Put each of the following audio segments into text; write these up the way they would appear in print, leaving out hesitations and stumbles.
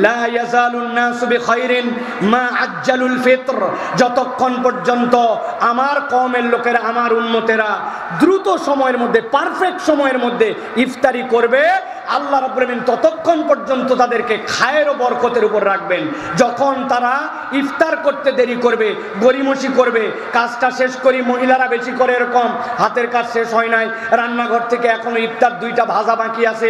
লা ইয়াজালুন নাসু বিখাইরিন মা আজ্জালুল ফিত্র, যতক্ষণ পর্যন্ত আমার কওমের লোকেরা, আমার উম্মতেরা দ্রুত সময়ের মধ্যে, পারফেক্ট সময়ের মধ্যে ইফতারি করবে, আল্লাহ রাব্বুল আলামিন ততক্ষণ পর্যন্ত তাদেরকে খায়ের ও বরকতের উপর রাখবেন। যখন তারা ইফতার করতে দেরি করবে, গড়িমসি করবে, কাজটা শেষ করি, মহিলারা বেশি করে এরকম হাতের কাজ শেষ হয় নাই, রান্নাঘর থেকে এখনো ইফতার 2টা ভাজা বাকি আছে,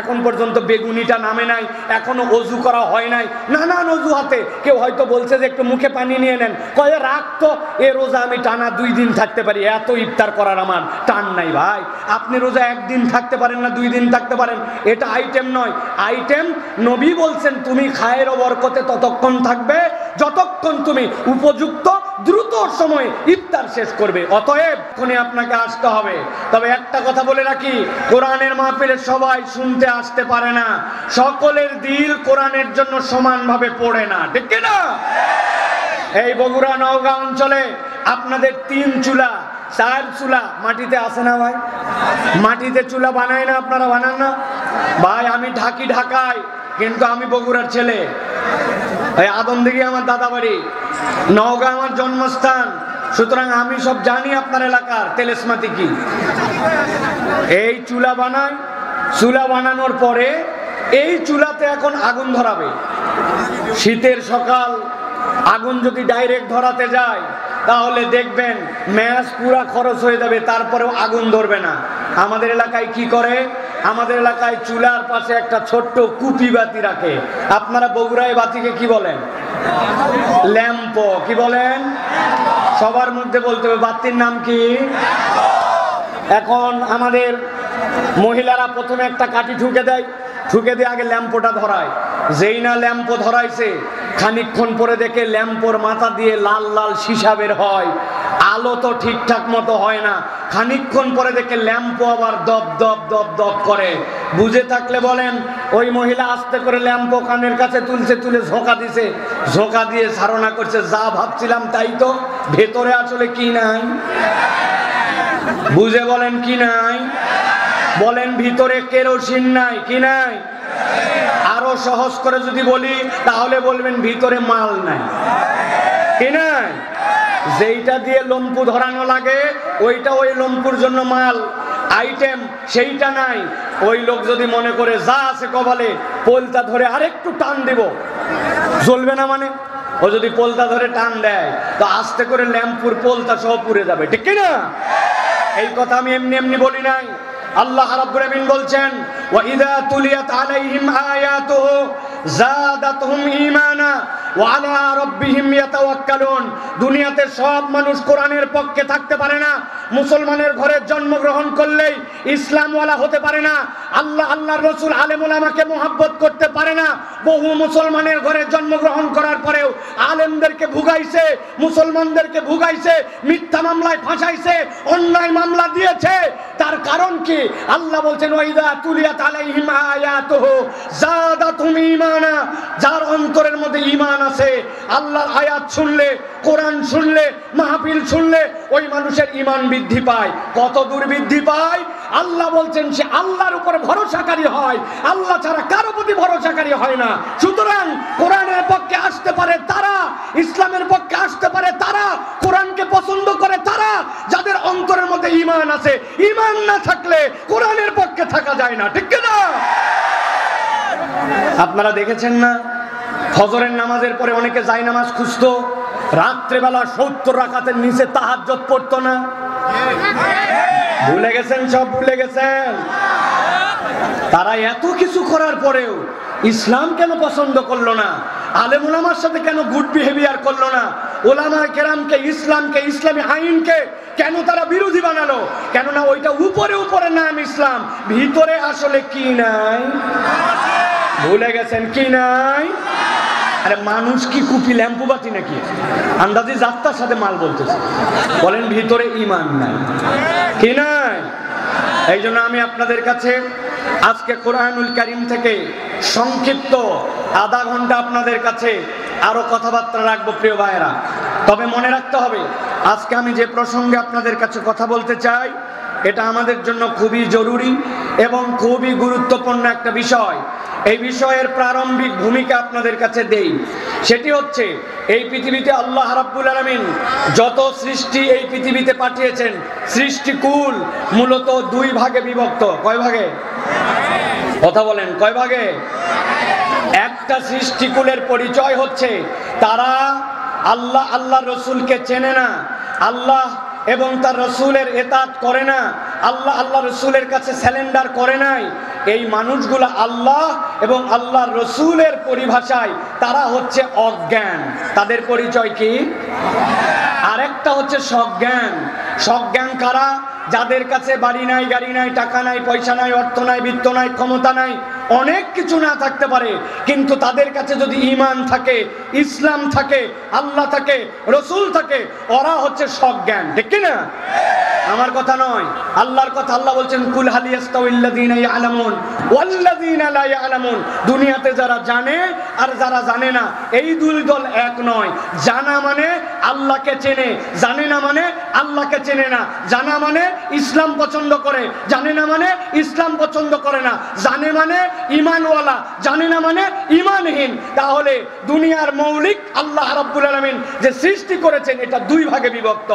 এখন পর্যন্ত বেগুনিটা নামে নাই, এখনো অজু করা হয় নাই, নানান অজুহাতে কেউ হয়তো বলছে যে একটু মুখে পানি নিয়ে নেন, কয়ে রাখ তো, এ রোজা আমি টানা 2 দিন থাকতে পারি, এত ইফতার করার আমার টান নাই। ভাই, আপনি রোজা 1 দিন থাকতে পারেন না, 2 দিন থাকতে পারেন, এটা আইটেম নয়। আইটেম নবী বলছেন তুমি খায়ের ও বরকতে ততক্ষণ থাকবে যতক্ষণ তুমি উপযুক্ত দ্রুত সময়ে ইফতার শেষ করবে। অতএব এখনই আপনাকে আসতে হবে। তবে একটা কথা বলে রাখি, কোরআনের মাহফিলে সবাই শুনতে আসতে পারে না, সকলের দিল কোরআনের জন্য সমানভাবে পড়ে না, ঠিক না? এই বগুড়া নওগাঁ অঞ্চলে আপনাদের 3 চুলা 4 চুলা মাটিতে আছে না ভাই? মাটিতে চুলা বানায় না, আপনারা বানান না ভাই? আমি ঢাকায়, কিন্তু আমি বগুড়ার ছেলে। এই আদমদিঘি আমার দাদা বাড়ি, নওগাঁ আমার জন্মস্থান, সুতরাং আমি সব জানি আপনার এলাকার তেলেসমাতি কি। এই চুলা বানায়, চুলা বানানোর পরে এই চুলাতে এখন আগুন ধরাবে। শীতের সকাল, আগুন যদি ডাইরেক্ট ধরাতে যায় তাহলে দেখবেন ম্যাচ পুরা খরচ হয়ে যাবে, তারপরেও আগুন ধরবে না। আমাদের এলাকায় কি করে? আমাদের এলাকায় চুলার পাশে একটা ছোট্ট কুপি বাতি রাখে। আপনারা বগুড়ায় বাতিকে কি বলেন? ল্যাম্প। কি বলেন? সবার মধ্যে বলতে হবে বাতির নাম কি? এখন আমাদের মহিলারা প্রথমে একটা কাঠি ঠুকে দেয়, ঠুকে দিয়ে আগে ল্যাম্পটা ধরায়। যেই না ল্যাম্প ধরাইছে, খানিকক্ষণ পরে দেখে ল্যাম্পর মাথা দিয়ে লাল লাল সীসা বের হয়, আলো তো ঠিকঠাক মতো হয় না। খানিকক্ষণ পরে দেখে ল্যাম্প আবার দপ দপ দপ দপ করে। বুঝে থাকলে বলেন, ওই মহিলা আস্তে করে ল্যাম্প কানের কাছে তুলছে, তুলে ঝোঁকা দিছে, ঝোঁকা দিয়ে ধারণা করছে যা ভাবছিলাম তাই তো, ভেতরে আসলে কি নাই? বুঝে বলেন কি নাই? বলেন ভিতরে কেরোসিন নাই, কি নাই? আরো সহজ করে যদি বলি তাহলে বলবেন ভিতরে মাল নাই, কি নাই? যেইটা দিয়ে লম্পু ধরানো লাগে ওইটা ওই লম্পুর জন্য মাল আইটেম, সেইটা নাই। ওই লোক যদি মনে করে যা আছে কপালে, পোলটা ধরে আরেকটু টান দিব, জ্বলবে না মানে? ও যদি পোলটা ধরে টান দেয় তো আস্তে করে ল্যাম্পুর পোলটা সহ পুড়ে যাবে, ঠিক কি না? এই কথা আমি এমনি এমনি বলি নাই। আল্লাহ রাব্বুল আমিন বলছেন, ওয়া ইযা তুলিয়াত আলাইহিম আয়াতুহু যাদাতহুম ঈমানা ওয়া আলা রাব্বিহিম ইয়াতাওয়াক্কালুন। দুনিয়াতে সব মানুষ কোরআনের পক্ষে থাকতে পারে না। মুসলমানের ঘরে জন্মগ্রহণ করলেই ইসলামওয়ালা হতে পারে না। আল্লাহর রাসূল আলেম ওলামাকে মুহাব্বত করতে পারে না। বহু মুসলমানের ঘরে জন্মগ্রহণ করার পরেও আলেমদেরকে ভুগাইছে, মুসলমানদেরকে ভুগাইছে, মিথ্যা মামলায় ফাঁসাইছে, অন্যায় মামলা দিয়েছে। তার কারণ কি? আল্লাহ বলছেন, ওয়া ইযা তুলিয়াত আলাইহিম আয়াতুহু যাদাতহুম ঈমানা। যার অন্তরের মধ্যে ঈমান আছে, আল্লাহর আয়াত শুনলে, কোরআন শুনলে, মাহফিল শুনলে ওই মানুষের ঈমান বৃদ্ধি পায়। কত দূর বৃদ্ধি পায়? আল্লাহ বলছেন সে আল্লাহর উপর ভরসাকারী হয়, আল্লাহ ছাড়া কারো প্রতি ভরসাকারী হয় না। সুতরাং কোরআনের পক্ষে আসতে পারে তারা, ইসলামের পক্ষে আসতে পারে তারা, কোরআনকে পছন্দ করে তারা যাদের অন্তরের মধ্যে ঈমান আছে। ঈমান না থাকলে কোরআনের পক্ষে থাকা যায় না, ঠিক না? আপনারা দেখেছেন না, ফজরের নামাজের পরে অনেকে জায়নামাজ খুঁজতো, রাত্রেবেলা 70 রাকাতের নিচে তাহাজ্জুদ পড়তো না। ভুলে গেছেন? সব ভুলে গেছেন? তারা এত কিছু করার পরেও ইসলাম কেন পছন্দ করলো না? আলেম ওলামার সাথে কেন গুড বিহেভিয়ার করলো না? ওলামায়ে কেরামকে, ইসলামকে, ইসলামী আইনকে কেন তারা বিরোধী বানালো? কেননা ওইটা উপরে উপরে নাম ইসলাম, ভিতরে আসলে কি নাই? ভুলে গেছেন কি নাই? আরে মানুষ কি কুপি ল্যাম্পু বাতি নাকি? আন্দাজি যাত্রার সাথে মাল বলতেছে, বলেন ভিতরে ঈমান নাই, কি নাই? এই জন্য আমি আপনাদের কাছে আজকে কোরআনুল কারীম থেকে সংক্ষিপ্ত আধা ঘন্টা আপনাদের কাছে আরো কথাবার্তা রাখবো প্রিয় ভাইয়েরা। তবে মনে রাখতে হবে, আজকে আমি যে প্রসঙ্গে আপনাদের কাছে কথা বলতে চাই এটা আমাদের জন্য খুবই জরুরি এবং খুবই গুরুত্বপূর্ণ একটা বিষয়। এই বিষয়ের প্রারম্ভিক ভূমিকা আপনাদের কাছে দেই। সেটি হচ্ছে, এই পৃথিবীতে আল্লাহ রাব্বুল আলামিন যত সৃষ্টি এই পৃথিবীতে পাঠিয়েছেন, সৃষ্টিকুল মূলত দুই ভাগে বিভক্ত। কয় ভাগে? কথা বলেন, কয় ভাগে? একটা সৃষ্টিকুলের পরিচয় হচ্ছে তারা আল্লাহ রসুলকে চেনে না, আল্লাহ এবং তার রসুলের এতাত করে না, আল্লাহ রসুলের কাছে স্যালেন্ডার করে নাই। এই মানুষগুলা আল্লাহ এবং আল্লাহর রসুলের পরিভাষায় তারা হচ্ছে অজ্ঞান। তাদের পরিচয় কি? আরেকটা হচ্ছে সজ্ঞান। সজ্ঞান কারা? যাদের কাছে বাড়ি নাই, গাড়ি নাই, টাকা নাই, পয়সা নাই, অর্থ নাই, বিত্ত নাই, ক্ষমতা নাই, অনেক কিছু না থাকতে পারে, কিন্তু তাদের কাছে যদি ঈমান থাকে, ইসলাম থাকে, আল্লাহ থাকে, রসুল থাকে, ওরা হচ্ছে সজ্ঞান। ঠিক কি না? আমার কথা নয়, আল্লাহর কথা। আল্লাহ বলছেন, কুল হাল ইয়াস্তাউইল্লাযীনা ইয়ালামুন ওয়াল্লাযীনা লা ইয়ালামুন। দুনিয়াতে যারা জানে আর যারা জানে না, এই দুই দল এক নয়। জানা মানে আল্লাহকে চেনে, জানে না মানে আল্লাহকে চেনে না। জানা মানে ইসলাম পছন্দ করে, জানে না মানে ইসলাম পছন্দ করে না। জানে মানে ঈমানওয়ালা, জানে না মানে ঈমানহীন। তাহলে দুনিয়ার মৌলিক আল্লাহ রাব্বুল আলামিন যে সৃষ্টি করেছেন, এটা দুই ভাগে বিভক্ত।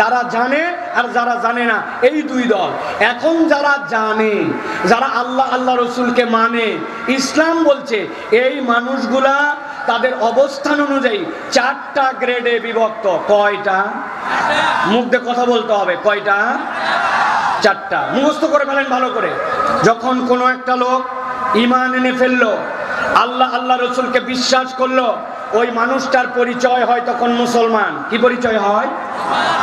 যারা জানে আর যারা জানে না, এই দুই দল। এখন যারা জানে, যারা আল্লাহ রসুলকে মানে, ইসলাম বলছে, এই মানুষগুলা তাদের অবস্থান অনুযায়ী চারটা গ্রেডে বিভক্ত। কয়টা? মুখ দিয়ে কথা বলতে হবে। কয়টা? চারটা। মুখস্থ করে ফেলেন ভালো করে। যখন কোনো একটা লোক ঈমান এনে ফেললো, আল্লাহ রসুলকে বিশ্বাস করলো, ওই মানুষটার পরিচয় হয় তখন মুসলমান। কি পরিচয় হয়?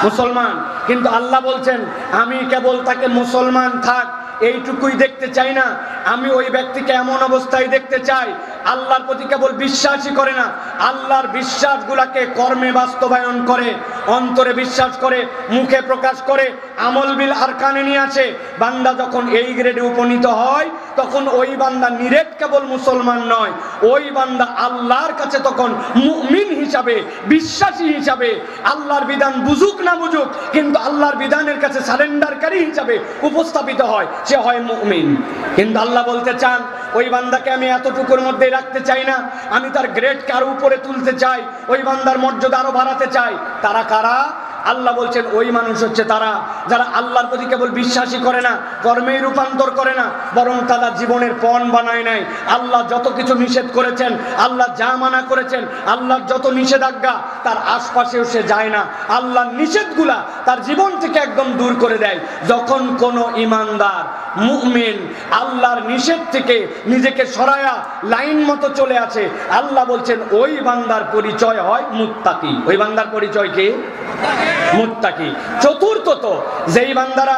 মুসলমান। কিন্তু আল্লাহ বলছেন, আমি কেবল তাকে মুসলমান থাক এইটুকুই দেখতে চাই না, আমি ওই ব্যক্তিকে এমন অবস্থায় দেখতে চাই আল্লাহর প্রতি কেবল বিশ্বাসই করে না, আল্লাহর বিশ্বাসগুলাকে কর্মে বাস্তবায়ন করে, অন্তরে বিশ্বাস করে, মুখে প্রকাশ করে, আমল বিল আরকানে নিয়ে আসে। বান্দা যখন এই গ্রেডে উপনীত হয়, তখন ওই বান্দা নিরেট কেবল মুসলমান নয়, ওই বান্দা আল্লাহর কাছে তখন মুমিন হিসাবে, বিশ্বাসী হিসাবে, আল্লাহর বিধান বুঝুক না বুঝুক, কিন্তু আল্লাহর বিধানের কাছে সারেন্ডারকারী হিসাবে উপস্থাপিত হয়, সে হয় মুমিন। কিন্তু আল্লাহ বলতে চান, ওই বান্দাকে আমি এতটুকুর মধ্যে রাখতে চাই না, আমি তার গ্রেডকে আরো উপরে তুলতে চাই, ওই বান্দার মর্যাদা আরো বাড়াতে চাই। তারা কারা? আল্লাহ বলছেন, ওই মানুষ হচ্ছে তারা যারা আল্লাহর প্রতি কেবল বিশ্বাসই করে না, কর্মেই রূপান্তর করে না, বরং তারা জীবনের পণ বানায় নাই। আল্লাহ যত কিছু নিষেধ করেছেন, আল্লাহ যা মানা করেছেন, আল্লাহর যত নিষেধাজ্ঞা, তার আশপাশেও সে যায় না। আল্লাহর নিষেধগুলা তার জীবন থেকে একদম দূর করে দেয়। যখন কোনো ঈমানদার মুমিন আল্লাহর নিষেধ থেকে নিজেকে সরায়া লাইন মতো চলে আসে, আল্লাহ বলছেন ওই বান্দার পরিচয় হয় মুত্তাকি। ওই বান্দার পরিচয় কি? মুত্তাকি। চতুর্থত, যেই বান্দারা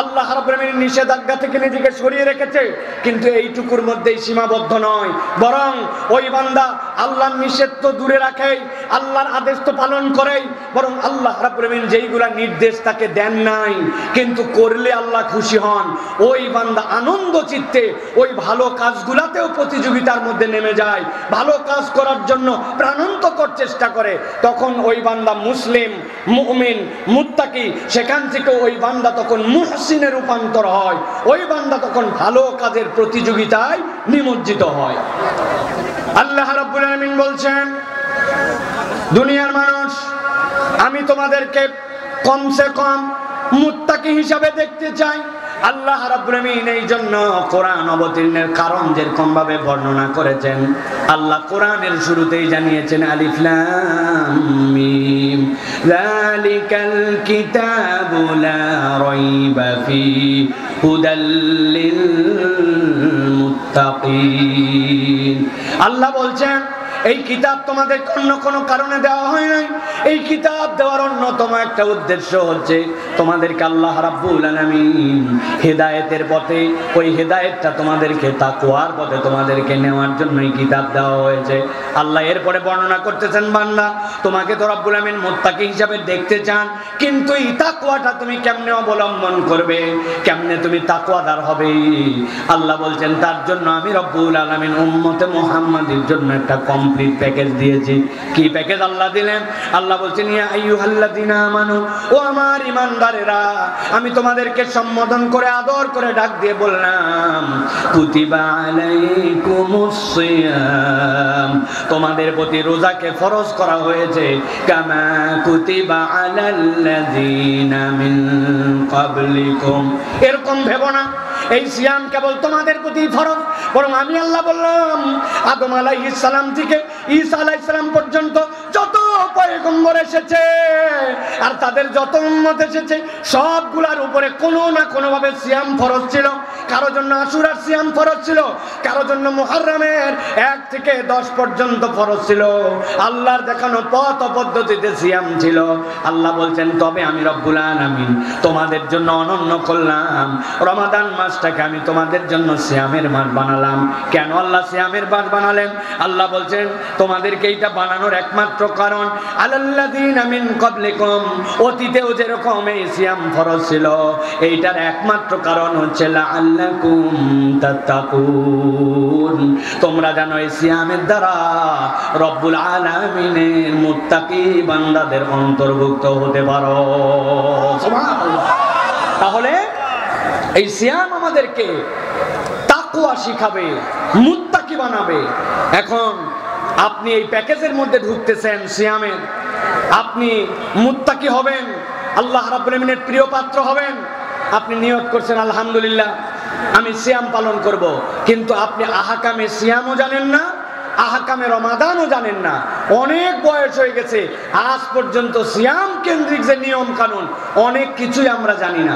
আল্লাহ রাব্বুল আলামিনের নিষেধাজ্ঞা থেকে নিজেকে সরিয়ে রেখেছে, কিন্তু এইটুকুর মধ্যেই সীমাবদ্ধ নয়, বরং ওই বান্দা আল্লাহর নিষেধ তো দূরে রাখেই, আল্লাহর আদেশ তো পালন করেই, বরং আল্লাহ রাব্বুল আলামিন যেইগুলা নির্দেশ তাকে দেন নাই, কিন্তু করলে আল্লাহ খুশি হন, ওই বান্দা আনন্দ চিত্তে ওই ভালো কাজগুলাতেও প্রতিযোগিতার মধ্যে নেমে যায়, ভালো কাজ করার জন্য প্রাণান্তকর চেষ্টা করে। তখন ওই বান্দা মুসলিম, মুমিন, মুত্তাকি। সেখান থেকে ওই বান্দা তখন মুহসিনে রূপান্তর হয়, ওই বান্দা তখন ভালো কাজের প্রতিযোগিতায় নিমজ্জিত হয়। আল্লাহ রাব্বুল আলামিন বলছেন, দুনিয়ার মানুষ, আমি তোমাদেরকে কমসে কম মুত্তাকি হিসাবে দেখতে চাই। আল্লাহ রাব্বুল আলামিন এই জন্য কোরআন অবতীর্ণের কারণ যেরকম ভাবে বর্ণনা করেছেন, আল্লাহ কোরআনের শুরুতেই জানিয়েছেন, আলিফ লাম মিম যালিকাল কিতাবু লা রাইবা ফি হুদাল লিল মুত্তাকিন। আল্লাহ বলছেন, এই কিতাব তোমাদের অন্য কোনো কারণে দেওয়া হয় নাই। এই কিতাব দেওয়ার অন্যতম একটা উদ্দেশ্য হচ্ছে তোমাদেরকে আল্লাহ রাব্বুল আলামিন হেদায়েতের পথে, ওই হেদায়েতটা তোমাদেরকে তাকওয়ার পথে তোমাদেরকে নেওয়ার জন্য এই কিতাব দেওয়া হয়েছে। আল্লাহ এরপরে বর্ণনা করতেছেন, বান্দা তোমাকে তো রাব্বুল আলামিন মুত্তাকি হিসাবে দেখতে চান, কিন্তু এই তাকওয়াটা তুমি কেমনে অবলম্বন করবে, কেমনে তুমি তাকওয়াদার হবে? আল্লাহ বলছেন, তার জন্য আমি রাব্বুল আলামিন উম্মতে মুহাম্মাদের জন্য একটা কম কমপ্লিট প্যাকেজ দিয়েছি। কি প্যাকেজ আল্লাহ দিলেন? আল্লাহ বলছেন ইয়া আইয়ুহাল্লাযিনা আমানু, ও আমার ঈমানদারেরা, আমি তোমাদেরকে সম্বোধন করে আদর করে ডাক দিয়ে বললাম কুতিবা আলাইকুমুস সিয়াম, তোমাদের প্রতি রোজাকে ফরজ করা হয়েছে, কামা কুতিবা আলাল্লাযিনা মিন ক্বাবলিকুম। এরকম ভেবো না এই সিয়াম কেবল তোমাদের প্রতি ফরজ, বরং আমি আল্লাহ বললাম আদম আলাইহিস সালাম থেকে ঈসা আলাইহিস সালাম পর্যন্ত যত পয়গম্বর এসেছে আর তাদের যত উম্মত এসেছে সবগুলার উপরে কোনো না কোনো ভাবে সিয়াম ফরজ ছিল। কারো জন্য আশুরার সিয়াম ফরজ ছিল, কারো জন্য মুহররমের 1 থেকে 10 পর্যন্ত ফরজ ছিল। আল্লাহর দেখানো পথ পদ্ধতিতে সিয়াম ছিল। আল্লাহ বলছেন তবে আমি রব্বুল আলামিন তোমাদের জন্য অনন্য করলাম রমাদান মাসটাকে, আমি তোমাদের জন্য সিয়ামের মাস বানালাম। কেন আল্লাহ সিয়ামের মাস বানালেন? আল্লাহ বলছেন তোমাদেরকে এইটা বানানোর একমাত্র কারণ আলাল্লাযিনা মিন ক্বাবলিকুম, অতীতেও যেরকম এই সিয়াম ফরজ ছিল, এইটার একমাত্র কারণ হচ্ছে লাআল্লাকুম তাত্তাকুন, তোমরা জানো এই সিয়ামের দ্বারা রব্বুল আলামিনের মুত্তাকি বান্দাদের অন্তর্ভুক্ত হতে পারো। সুবহানাল্লাহ। তাহলে এই সিয়াম আমাদেরকে তাকওয়া শিখাবে, মুত্তাকি বানাবে। এখন আপনি এই প্যাকেজের মধ্যে ঢুকতেছেন সিয়ামের, আপনি মুত্তাকি হবেন, আল্লাহ রাব্বুল আলামিনের প্রিয় পাত্র হবেন। আপনি নিয়ত করছেন আলহামদুলিল্লাহ আমি সিয়াম পালন করব, কিন্তু আপনি আহকামে সিয়ামও জানেন না, আহকামে রমাদানও জানেন না। অনেক বয়স হয়ে গেছে, আজ পর্যন্ত সিয়াম কেন্দ্রিক যে নিয়ম কানুন অনেক কিছুই আমরা জানি না।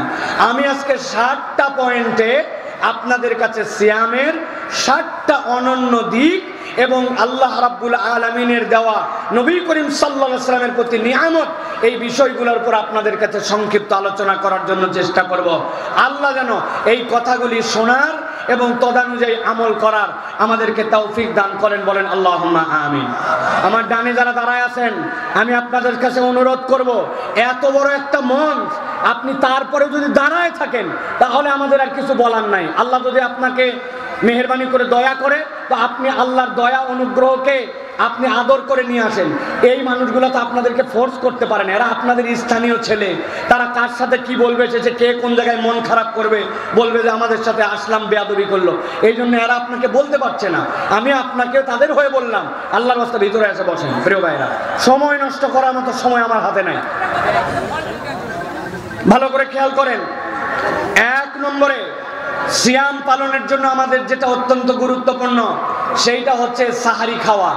আমি আজকে 60টা পয়েন্টে আপনাদের কাছে সিয়ামের 60টা অনন্য দিক এবং আল্লাহ রাব্বুল আলামিনের দেওয়া নবী করিম সাল্লাল্লাহু আলাইহি ওয়াসাল্লামের প্রতি নিয়ামত, এই বিষয়গুলোর উপর আপনাদের কাছে সংক্ষিপ্ত আলোচনা করার জন্য চেষ্টা করব। আল্লাহ যেন এই কথাগুলি শোনার এবং তদানুযায়ী আমল করার আমাদেরকে তৌফিক দান করেন, বলেন আল্লাহুম্মা আমিন। আমার ডানে যারা দাঁড়ায় আছেন, আমি আপনাদের কাছে অনুরোধ করব, এত বড় একটা মঞ্চ আপনি তারপরে যদি দাঁড়ায় থাকেন তাহলে আমাদের আর কিছু বলার নাই। আল্লাহ যদি আপনাকে মেহেরবানি করে দয়া করে তো আপনি আল্লাহর দয়া অনুগ্রহকে আপনি আদর করে নিয়ে আসেন। এই মানুষগুলো তো আপনাদেরকে ফোর্স করতে পারেন, এরা আপনাদের স্থানীয় ছেলে, তারা কার সাথে কি বলবে, সে কে কোন জায়গায় মন খারাপ করবে, বলবে যে আমাদের সাথে আসলাম বেয়াদবি করলো, এই জন্য এরা আপনাকে বলতে পারছে না। আমি আপনাকে তাদের হয়ে বললাম আল্লাহর রাস্তা ভিতরে এসে বসেন। প্রিয় ভাইরা, সময় নষ্ট করার মতো সময় আমার হাতে নাই। ভালো করে খেয়াল করেন, 1 নম্বরে সিয়াম পালনের জন্য আমাদের যেটা অত্যন্ত গুরুত্বপূর্ণ সেইটা হচ্ছে সাহারি খাওয়া।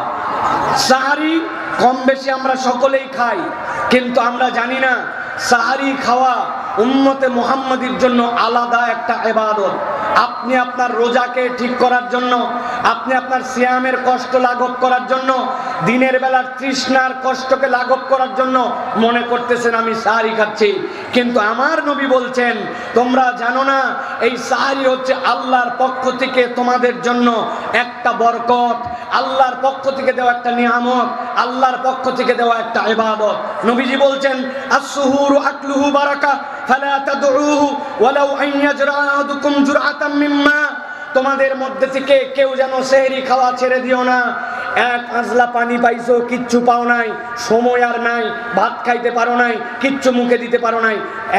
সাহারি কম বেশি আমরা সকলেই খাই, কিন্তু আমরা জানি না সাহারি খাওয়া উম্মতে মুহাম্মাদির জন্য আলাদা একটা ইবাদত। আপনি আপনার রোজাকে ঠিক করার জন্য, আপনি আপনার সিয়ামের কষ্ট লাঘব করার জন্য, দিনের বেলার তৃষ্ণার কষ্টকে লাঘব করার জন্য মনে করতেছেন আমি সাহারি খাচ্ছি, কিন্তু আমার নবী বলছেন তোমরা জানো না এই সাহারি হচ্ছে আল্লাহর পক্ষ থেকে তোমাদের জন্য একটা বরকত, আল্লাহর পক্ষ থেকে দেওয়া একটা নিয়ামত, আল্লাহর পক্ষ থেকে দেওয়া একটা ইবাদত। নবীজি বলছেন আস-সুহুরু আকলুহু বারাকা ফালা তাদউহু ওয়ালাউ আন ইয়াজরা আহাদুকুম জুরআতাম মিম্মা, তোমাদের মধ্যে থেকে কেউ যেন সেহরি খাওয়া ছেড়ে দিও না। 1 আজলা পানি পাইছো, কিচ্ছু পাও নাই, সময় আর নাই, ভাত খাইতে পারো নাই, কিচ্ছু মুখে দিতে পারো নাই,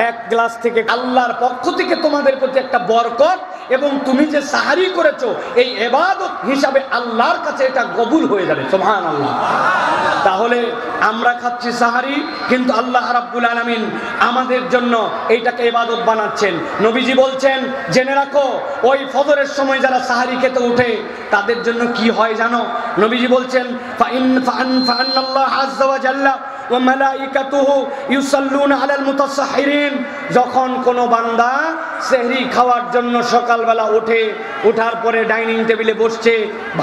1 গ্লাস থেকে আল্লাহর পক্ষ থেকে তোমাদের প্রতি একটা বরকত, এবং তুমি যে সাহারি করেছো এই ইবাদত হিসাবে আল্লাহর কাছে এটা কবুল হয়ে যাবে। সুবহানাল্লাহ। তাহলে আমরা খাচ্ছি সাহারি, কিন্তু আল্লাহ রাব্বুল আলামিন আমাদের জন্য এইটাকে ইবাদত বানাচ্ছেন। নবীজি বলছেন জেনে রাখো ওই ফজরের সময় যারা সাহারি খেতে ওঠে তাদের জন্য কি হয় জানো? নবীজি বলছেন ফাআন্নাল্লাহ আযজা ওয়া জাল্লা ওয়া মালাইকাতুহু ইউসাল্লুনা আলাল মুতাসাহহিরিন, যখন কোনো বান্দা সেহরি খাওয়ার জন্য সকালবেলা ওঠে, ওঠার পরে ডাইনিং টেবিলে বসছে,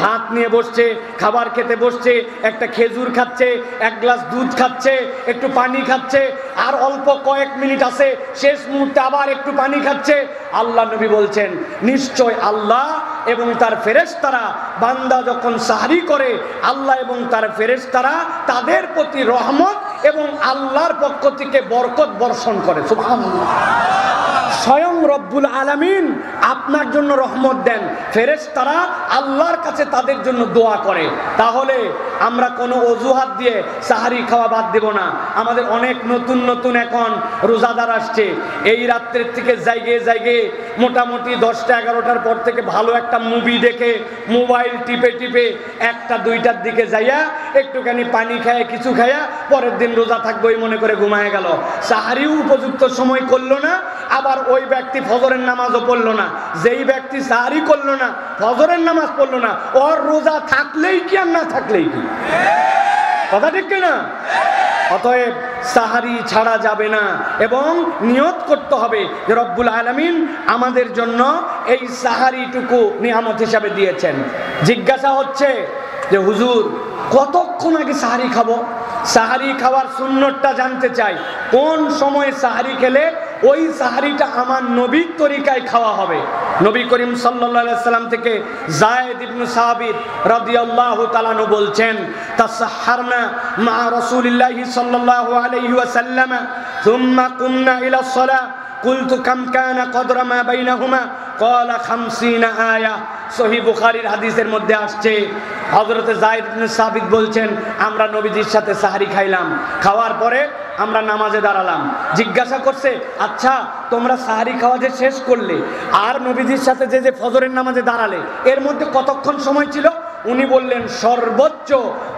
ভাত নিয়ে বসছে, খাবার খেতে বসছে, একটা খেজুর খাচ্ছে, 1 গ্লাস দুধ খাচ্ছে, একটু পানি খাচ্ছে, আর অল্প কয়েক মিনিট আছে, শেষ মুহূর্তে আবার একটু পানি খাচ্ছে, আল্লাহ নবী বলছেন নিশ্চয় আল্লাহ এবং তার ফেরেশতারা বান্দা যখন সাহরি করে আল্লাহ এবং তার ফেরেশতারা তাদের প্রতি রহমত এবং আল্লাহর পক্ষ থেকে বরকত বর্ষণ করে। সুবহানাল্লাহ। স্বয়ং রব্বুল আলামিন আপনার জন্য রহমত দেন, ফেরেশতারা আল্লাহর কাছে তাদের জন্য দোয়া করে। তাহলে আমরা কোনো অজুহাত দিয়ে সাহারি খাওয়া বাদ দেব না। আমাদের অনেক নতুন নতুন এখন রোজাদার আসছে, এই রাত্রের থেকে জায়গায় মোটামুটি 10টা 11টার পর থেকে ভালো একটা মুভি দেখে মোবাইল টিপে টিপে 1টা 2টার দিকে যাইয়া একটুখানি পানি খায় কিছু খাইয়া পরের দিন রোজা থাকবো এই মনে করে ঘুমায় গেল। সাহারিও উপযুক্ত সময় করলো না, আবার ওই ব্যক্তি ফজরের নামাজও পড়লো না। যেই ব্যক্তি সাহারি করলো না, ফজরের নামাজ পড়লো না, ওর রোজা থাকলেই কি আর না থাকলেই কি? কথা ঠিক কিনা? অতএব সাহারি ছাড়া যাবে না এবং নিয়ত করতে হবে যে রব্বুল আলামিন আমাদের জন্য এই সাহারিটুকু নিয়ামত হিসাবে দিয়েছেন। জিজ্ঞাসা হচ্ছে যে হুজুর কতক্ষণ আগে সাহারি খাবো? সাহারি খাওয়ার সুন্নতটা জানতে চাই। কোন সময় সাহারি খেলে ওই সাহারিটা আমার নবীর তরিকায় খাওয়া হবে? নবী করিম সাল্লাল্লাহু আলাইহি সাল্লাম থেকে যায়েদ ইবনে সাবিত রাদিয়াল্লাহু তাআলা আনহু বলছেন, তাসাহহারনা মা রাসূলিল্লাহি সাল্লাল্লাহু আলাইহি ওয়াসাল্লাম সুম্মা কুমনা ইলা সালাহ কুলতু কাম কানা কদরা মা বাইনাহুমা ক্বালা 50 আয়া। সহিহ বুখারীর হাদিসের মধ্যে আসছে, হযরতে যায়েদ ইবনে সাবিত বলছেন, আমরা নবীজির সাথে সাহারি খাইলাম, খাওয়ার পরে আমরা নামাজে দাঁড়ালাম। জিজ্ঞাসা করছে, আচ্ছা তোমরা সাহারি খাওয়া যে শেষ করলে আর নবীজির সাথে যে ফজরের নামাজে দাঁড়ালে এর মধ্যে কতক্ষণ সময় ছিল? উনি বললেন সর্বোচ্চ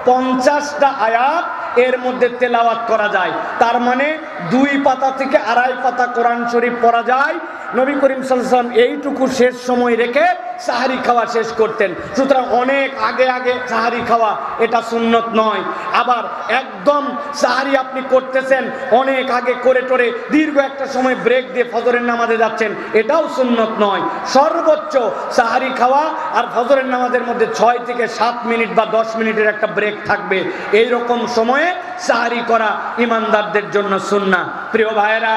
50টা আয়াত এর মধ্যে তেলাওয়াত করা যায়। তার মানে 2 পাতা থেকে 2.5 পাতা কোরআন শরীফ পড়া যায়। নবী করিম সাল্লাল্লাহু আলাইহি ওয়াসাল্লাম এইটুকু শেষ সময় রেখে সাহারি খাওয়া শেষ করতেন। সুতরাং অনেক আগে সাহারি খাওয়া এটা সুন্নত নয়। আবার একদম সাহারি আপনি করতেছেন অনেক আগে করে টোরে দীর্ঘ একটা সময় ব্রেক দিয়ে ফজরের নামাজে যাচ্ছেন, এটাও সুন্নত নয়। সর্বোচ্চ সাহারি খাওয়া আর ফজরের নামাজের মধ্যে 6 থেকে 7 মিনিট বা 10 মিনিটের একটা ব্রেক থাকবে। এই রকম সময়ে সাহারি করা ইমানদারদের জন্য সুন্নাহ। প্রিয় ভাইয়েরা,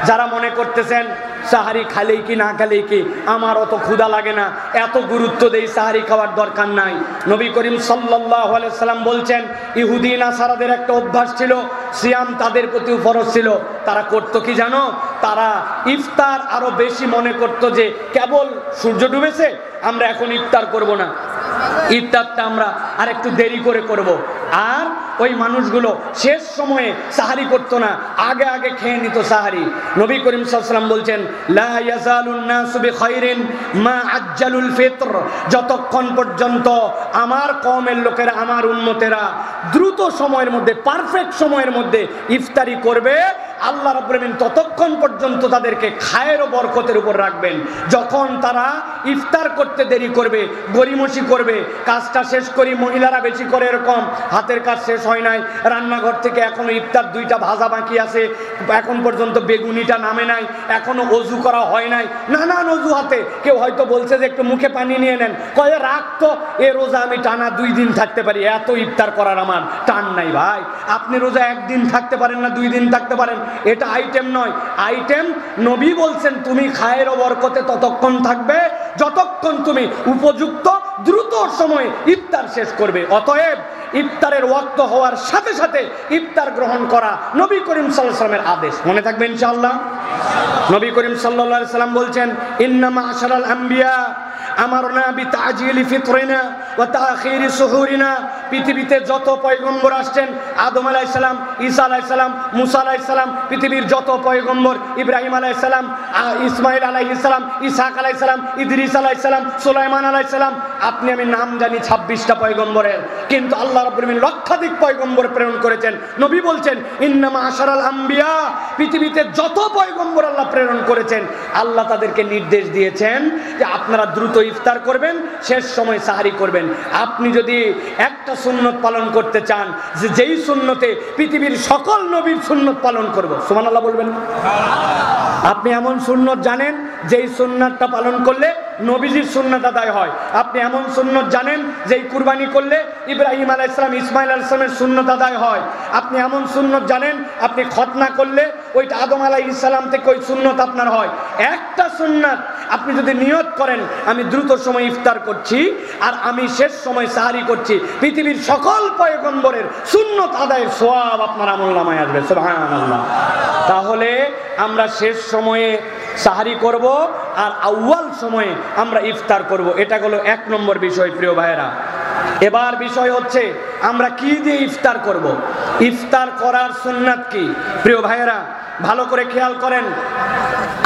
যারা মনে করতেছেন সাহারি খালেই কি না খালেই কি, আমার অত ক্ষুধা লাগে না, এত গুরুত্ব দেই, সাহারি খাওয়ার দরকার নাই। নবী করিম সাল্লাল্লাহু আলাইহি সাল্লাম বলছেন, ইহুদি নাসারাদের একটা অভ্যাস ছিল, সিয়াম তাদের প্রতিও ফরজ ছিল। তারা করতো কি জানো? তারা ইফতার আরো বেশি মনে করতো যে কেবল সূর্য ডুবেছে, আমরা এখন ইফতার করব না, ইফতারটা আমরা আর একটু দেরি করে করব। আর ওই মানুষগুলো শেষ সময়ে সাহারি করতো না, আগে খেয়ে নিত সাহারি। নবী করিম সাল্লাল্লাহু আলাইহি ওয়াসাল্লাম বলছেন, লা ইয়াজালুন নাসু বিখাইরিন মা আজ্জালুল ফিতর, যতক্ষণ পর্যন্ত আমার কওমের লোকেরা, আমার উম্মতেরা দ্রুত সময়ের মধ্যে, পারফেক্ট সময়ের মধ্যে ইফতারি করবে, আল্লাহ রাব্বুল আলামিন ততক্ষণ পর্যন্ত তাদেরকে খায়ের ও বরকতের উপর রাখবেন। যখন তারা ইফতার করতে দেরি করবে, গড়িমসি করবে, কাজটা শেষ করি, মহিলারা বেশি করে এরকম হাতের কাজ শেষ হয় নাই, রান্নাঘর থেকে এখনো ইফতার 2টা ভাজা বাকি আছে, এখন পর্যন্ত বেগুনিটা নামে নাই, এখনো অজু করা হয় নাই, নানান অজুহাতে কেউ হয়তো বলছে যে একটু মুখে পানি নিয়ে নেন, কয়ে রাখতো এ রোজা আমি টানা 2 দিন থাকতে পারি, এত ইফতার করার আমার টান নাই। ভাই, আপনি রোজা 1 দিন থাকতে পারেন না, 2 দিন থাকতে পারেন, এটা আইটেম নয়। আইটেম নবী বলছেন তুমি খায়ের ও বরকতে ততক্ষণ থাকবে যতক্ষণ তুমি উপযুক্ত দ্রুত সময়ে ইফতার শেষ করবে। অতএব ইফতারের ওয়াক্ত হওয়ার সাথে সাথে ইফতার গ্রহণ করা নবী করিম সাল্লাল্লাহু আলাইহি ওয়াসাল্লামের আদেশ। মনে থাকবে ইনশাআল্লাহ। নবী করিম সাল্লাল্লাহু আলাইহি ওয়াসাল্লাম বলছেন, ইন্না মা'শারাল আম্বিয়া আমারনা বিতাজিলি ফিতরিনা ওয়া তাখিরি সুহুরিনা। পৃথিবীতে যত পয়গম্বর আসছেন, আদম আলাইহিস সালাম, ঈসা আলাইহিস সালাম, মুসা আলাইহিস সালাম, পৃথিবীর যত পয়গম্বর, ইব্রাহিম আলাইহিস সালাম, ইসমাইল আলাইহিস সালাম, ইসহাক আলাইহিস সালাম, ইদ্রিস আলাইহিস সালাম, সুলাইমান আলাইহিস সালাম, আপনি আমি নাম জানি 26টা পয়গম্বরের, কিন্তু আল্লাহ রাব্বুল আলামিন লক্ষাধিক পয়গম্বর প্রেরণ করেছেন। নবী বলছেন, ইন্না মা'শারাল আম্বিয়া, পৃথিবীতে যত পয়গম্বর আল্লাহ প্রেরণ করেছেন, আল্লাহ তাদেরকে নির্দেশ দিয়েছেন যে আপনারা দ্রুত ইফতার করবেন, শেষ সময় সাহারি করবেন। আপনি যদি একটা সুন্নত পালন করতে চান, যে যেই সুন্নতে পৃথিবীর সকল নবীর সুন্নত পালন করব, সুবহানাল্লাহ বলবেন। আপনি এমন সুন্নত জানেন যেই সুন্নাতটা পালন করলে নবীজির সুন্নাত আদায় হয়। আপনি এমন সুন্নত জানেন যেই কুরবানি করলে ইব্রাহিম আলাইহিস সালাম, ইসমাইল আলাইহিস সালামের সুন্নত আদায় হয়। আপনি এমন সুন্নত জানেন আপনি খতনা করলে ওইটা আদম আলাইহিস সালাম থেকে ওই সুন্নত আপনার হয়। একটা সুন্নাত আপনি যদি নিয়ত করেন আমি দ্রুত সময় ইফতার করছি আর আমি শেষ সময় সাহারি করছি, পৃথিবীর সকল পয়গম্বরের সুন্নত আদায়ের সওয়াব আপনার আমলনামায় আসবে। সুবহানাল্লাহ। তাহলে আমরা শেষ সময়ে সাহারি করব আর আউয়াল সময়ে আমরা ইফতার করব। এটা হলো 1 নম্বর বিষয় প্রিয় ভাইয়েরা। এবার বিষয় হচ্ছে আমরা কি দিয়ে ইফতার করব, ইফতার করার সুন্নাত কি প্রিয় ভাইয়েরা, ভালো করে খেয়াল করেন।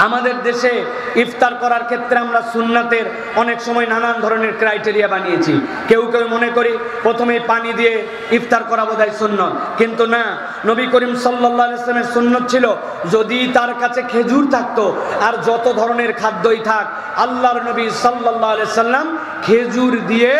আমাদের দেশে ইফতার করার ক্ষেত্রে আমরা সুন্নাতের অনেক সময় নানান ধরনের ক্রাইটেরিয়া বানিয়েছি। কেউ কেউ মনে করি প্রথমে পানি দিয়ে ইফতার করা বোধহয় সুন্নত, কিন্তু না, নবী করিম সাল্লাল্লাহু আলাইহি ওয়াসাল্লামের সুন্নত ছিল যদি তার কাছে খেজুর থাকতো আর যত ধরনের খাদ্যই থাক, আল্লাহর নবী সাল্লাল্লাহু আলাইহি ওয়াসাল্লাম খেজুর দিয়ে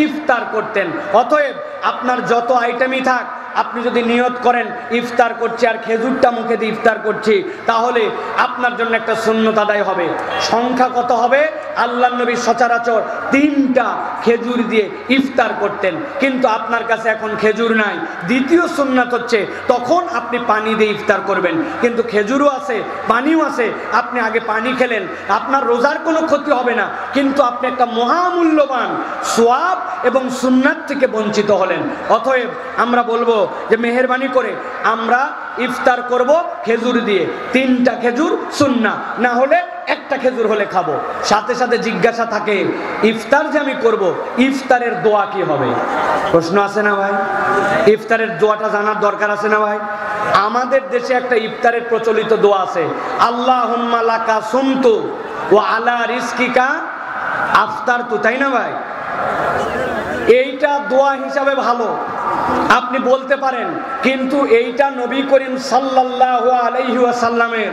ইফতার করতেন। অতএব আপনার যত আইটেমই থাক, আপনি যদি নিয়ত করেন ইফতার করছি আর খেজুরটা মুখে দিয়ে ইফতার করছি, তাহলে আপনার জন্য একটা সুন্নত আদায় হবে। সংখ্যা কত হবে? আল্লাহর নবী সচরাচর 3টা খেজুর দিয়ে ইফতার করতেন, কিন্তু আপনার কাছে এখন খেজুর নাই। দ্বিতীয় সুন্নাত হচ্ছে তখন আপনি পানি দিয়ে ইফতার করবেন, কিন্তু খেজুরও আছে পানিও আছে, আপনি আগে পানি খেলেন, আপনার রোজার কোনো ক্ষতি হবে না, কিন্তু আপনি একটা মহামূল্যবান সওয়াব এবং সুন্নাত থেকে বঞ্চিত হলেন। অতএব আমরা বলবো যে মেহেরবানি করে আমরা ইফতার করব খেজুর দিয়ে, 3টা খেজুর সুন্নাহ, না হলে একটা খেজুর হলে খাবো। সাথে সাথে জিজ্ঞাসা থাকে ইফতার যে আমি করব, ইফতারের দোয়া কি হবে? প্রশ্ন আছে না ভাই? ইফতারের দোয়াটা জানার দরকার আছে না ভাই? আমাদের দেশে একটা ইফতারের প্রচলিত দোয়া আছে, আল্লাহুম্মা লাকা সুমতু ওয়া আলা রিজকিকা আফতারতু, তাই না ভাই? এইটা দোয়া হিসাবে ভালো, আপনি বলতে পারেন, কিন্তু এইটা নবী করিম সাল্লাল্লাহু আলাইহি ওয়াসাল্লামের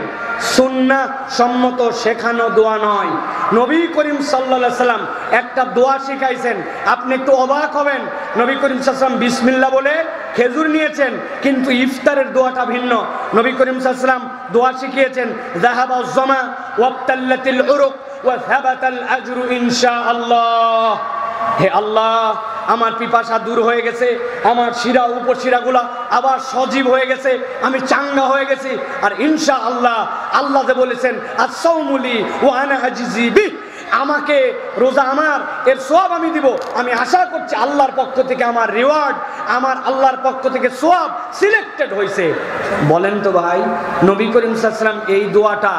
সুন্নাহ সম্মত শেখানো দোয়া নয়। নবী করিম সাল্লাল্লাহু আলাইহি ওয়াসাল্লাম একটা দোয়া শিখাইছেন, আপনি একটু অবাক হবেন। নবী করিম সাল্লাল্লাহু আলাইহি ওয়াসাল্লাম বিসমিল্লাহ বলে খেজুর নিয়েছেন, কিন্তু ইফতারের দোয়াটা ভিন্ন। নবী করিম সাল্লাল্লাহু আলাইহি ওয়াসাল্লাম দোয়া শিখিয়েছেন, যাহাবাজ জামা ওয়াবতাল্লাতিল উরুক ওয়া সাবাতাল আজরু ইনশাআল্লাহ। হে আল্লাহ, আমার পিপাসা দূর হয়ে গেছে, আমার শিরা উপশিরাগুলা আবার সজীব হয়ে গেছে, আমি চাঙ্গা হয়ে গেছি, আর ইনশাআল্লাহ আল্লাহ যে বলেছেন আস-সাওমুলি ওয়া আনা আজজি বিহ, আমাকে রোজা আমার এর সওয়াব আমি দিব, আমি আশা করছি আল্লাহর পক্ষ থেকে আমার রিওয়ার্ড, আমার আল্লাহর পক্ষ থেকে সওয়াব সিলেক্টেড হয়েছে। বলেন তো ভাই, নবী করিম সাল্লাল্লাহু আলাইহি ওয়াসাল্লাম এই দোয়াটা